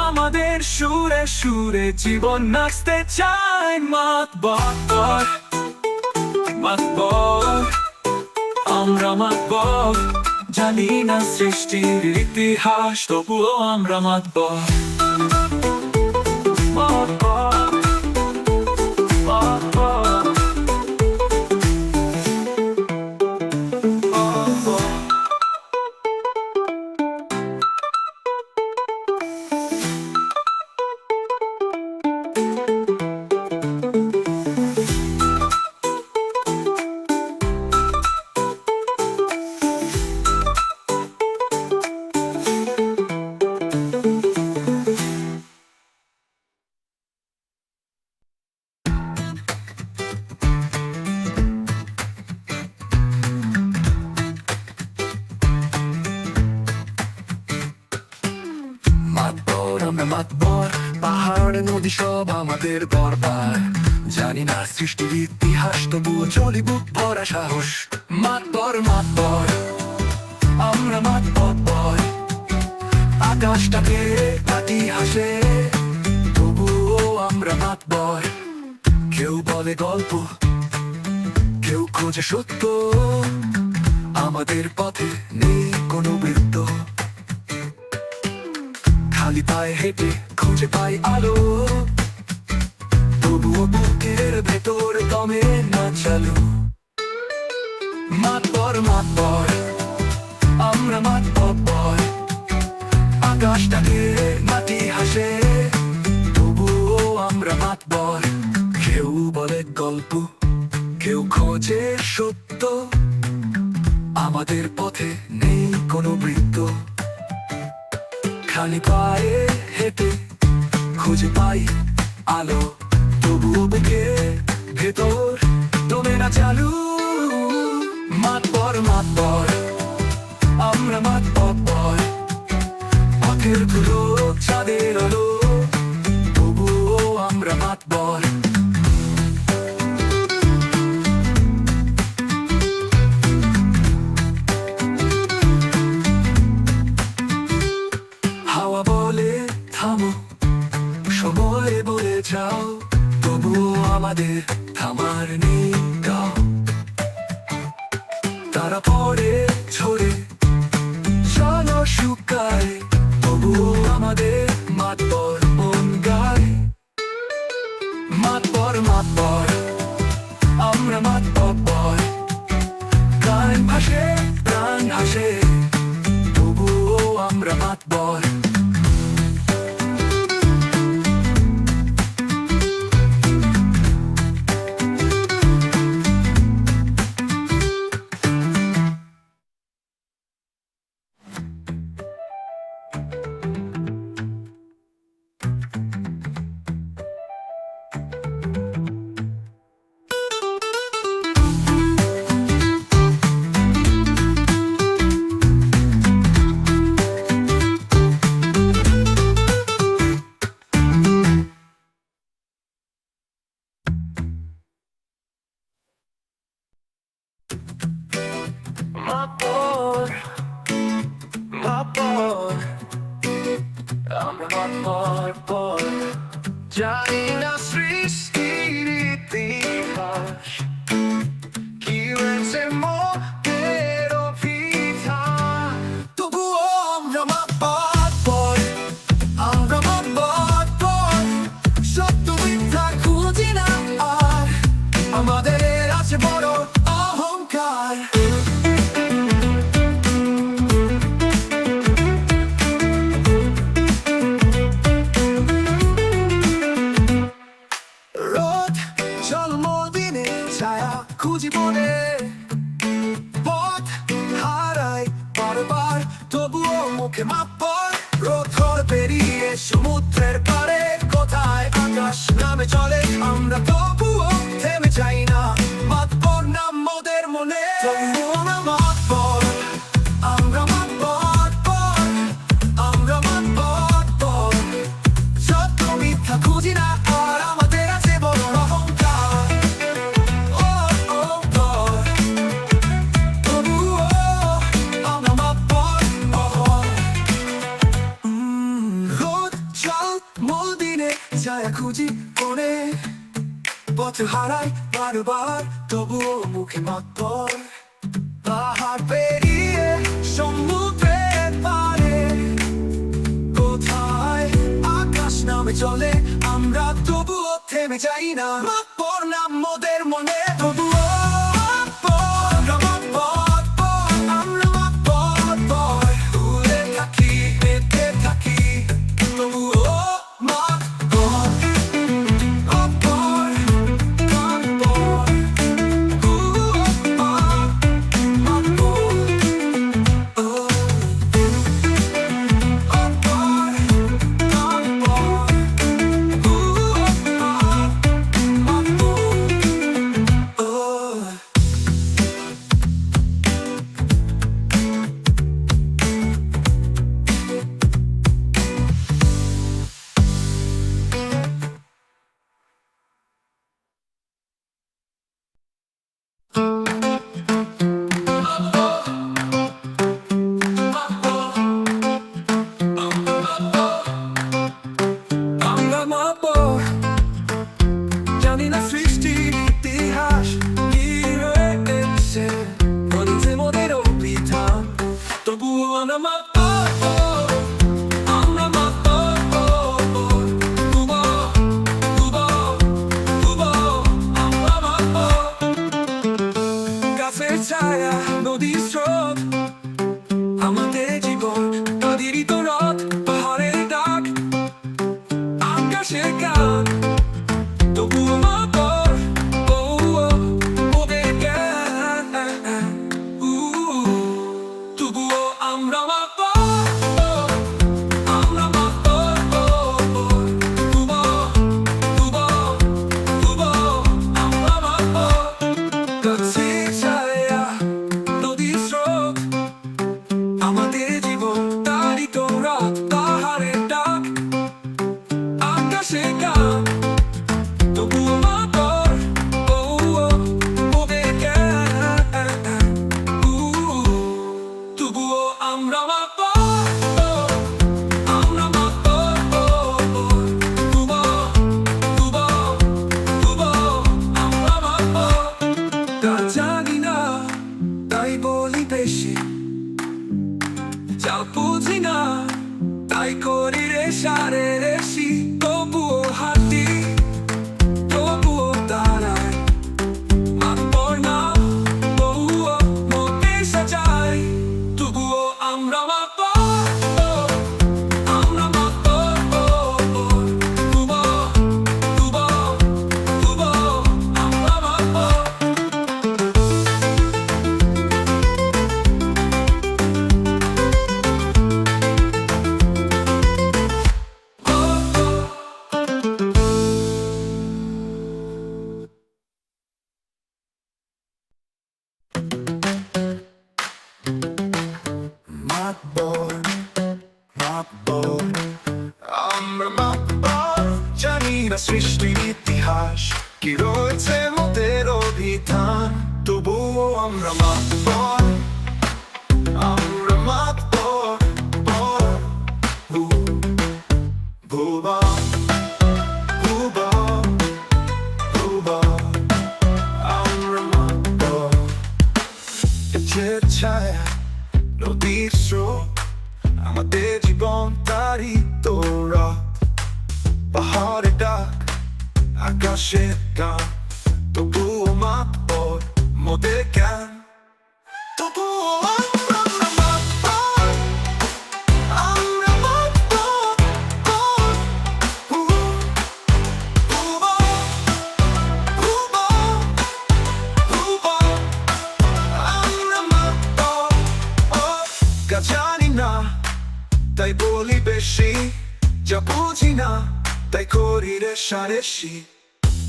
আমাদের সুরে সুরে, জীবন নাচতে চায়। মাতবর মাতবর আমরা মাতবর, জানি না সৃষ্টির ইতিহাস, তবুও আমরা মাতবর। মাতবর মাতবর নদী সব আমাদের দরবার। জানি না সৃষ্টির ইতিহাস, তবুও চলি বুক ভরা সাহস। মাতবর মাতবর, আমরা মাতবর। আকাশটাকে কাটি হাসে, তবুও আমরা মাতবর। কেউ বলে গল্প, কেউ খোঁজে সত্য, আমাদের পথে নেই কোনো বৃত্ত। খালি পায়ে হেঁটে খুঁজে পাই আলো, তবুও বুকের ভেতর দমে না চালু। মাতবর মাতবর, আমরা মাতবর। আকাশটাকে মাটি হাসে, তবুও আমরা মাতবর। কেউ বলে গল্প, কেউ খোঁজে সত্য, আমাদের পথে নেই কোনো বৃত্ত। খালি পায়ে হেঁটে খুঁজে পাই আলো, তবুও বুকে ভেতর দমে না চালু। মাতবর মাতবর, আমরা মাতবর। পথের ধুলো চাঁদের আলো, তবুও আমরা মাতবর। হাওয়া বলে থামো, সময় বলে যাও, তবুও আমাদের থামার নেই গাও। তারা পড়ে ঝরে জল শুকায়, তবুও আমাদের মাতবর মন গায়। মাতবর মাতবর, আমরা মাতবর। গান ভাসে প্রাণ হাসে, তবুও আমরা মাতবর। মাতবর মাতবর, আমরা মাতবর। জানি না সৃষ্টির ইতিহাস, কি রয়েছে মোদের অভিধান, তবুও আমরা মাতবর। আমরা মাতবর, সত্য মিথ্যা খুঁজি না আর, আমাদের আছে বড় অহংকার। রোদ জন্মদিনে ছায়া খুঁজি মনে, পথ হারাই বারবার, তবুও মুখে মাতবর। রোদ পেরিয়ে সমুদ্রের পারে, কোথায় আকাশ নামে চলে, আমরা তবুও থেমে যাই না। মাতবর নাম মোদের মনে, তবুও আমরা মাতবর। আমরা মাতবর, আমরা মাতবর। সত্য মিথ্যা খুঁজি না আর, আমাদের আছে বড় অহংকার। তবুও আমরা মাতবর। রোদ জল মূল দিনে ছায়া খুঁজি কোণে, পথ হারাই বারবার, তবুও মুখে মাতবর। পাহাড় পেরিয়ে সমুদ্রের পারে, কোথায় আকাশ নামে চলে, আমরা তবুও থেমে যাই না। মাতবর নাম মোদের মনে, তবুও মাতবর। আমরা মাতবর, আমরা মাতবর। উড়ে থাকি বেঁধে থাকি, তবুও মাতবর। মাতবর মাতবর, মাতবর। মাতবর তবুও মাতর ওদের জ্ঞান তবুও আমরা মাতর আমাদের জীবন তারি তোরা পাহাড়ে ডাক আকাশে গান তবুও মাতর ওদের জ্ঞান তবুও আমরা মাতর জানি না তাই বলি বেশি যা বুঝি না তাই করি রে সারে রেশি তবুও হাঁটি তবুও দাঁড়াই মাতর না তবুও মনে সাজাই তবুও আমরা মাতর আমরা মাতবর জানি না সৃষ্টির ইতিহাস কি রয়েছে মোদের অভিধান তবুও আমরা মাতবর ভুবা ভুবা ভুবা আমরা মাতবর যে ছায়া নদীর স্রোত আমাদের জীবন তারি তোরা পাহাড়ে ডাক আকাশে গান তবুও মাতবর মোদের জ্ঞান তবুও আমরা মাতবর ভুবা ভুবা ভুবা আমরা মাতবর জানি না তাই বলি বেশি যা বুঝি না তাই করি রেশারেশি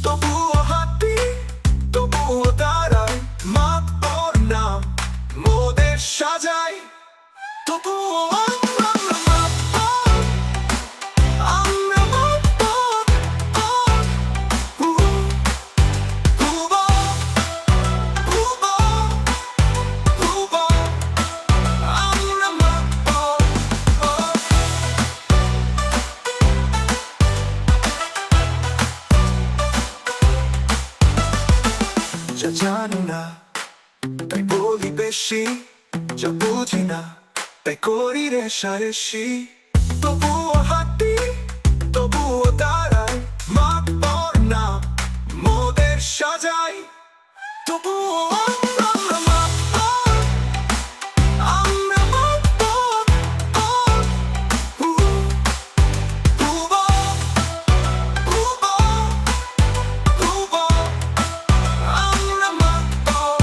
তবুও হাঁটি তবুও দাঁড়াই মাতবর নাম মোদের সাজাই তবুও আমরা মাতবর ভুবা ভুবা ভুবা আমরা মাতবর যা জানি না তাই বলি বেশি যা বুঝি না তাই করি রেশারেশি তবুও হাঁটি তবুও দাঁড়াই মাতবর নাম মোদের সাজাই তবুও আমরা মাতবর ভুবা ভুবা ভুবা আমরা মাতবর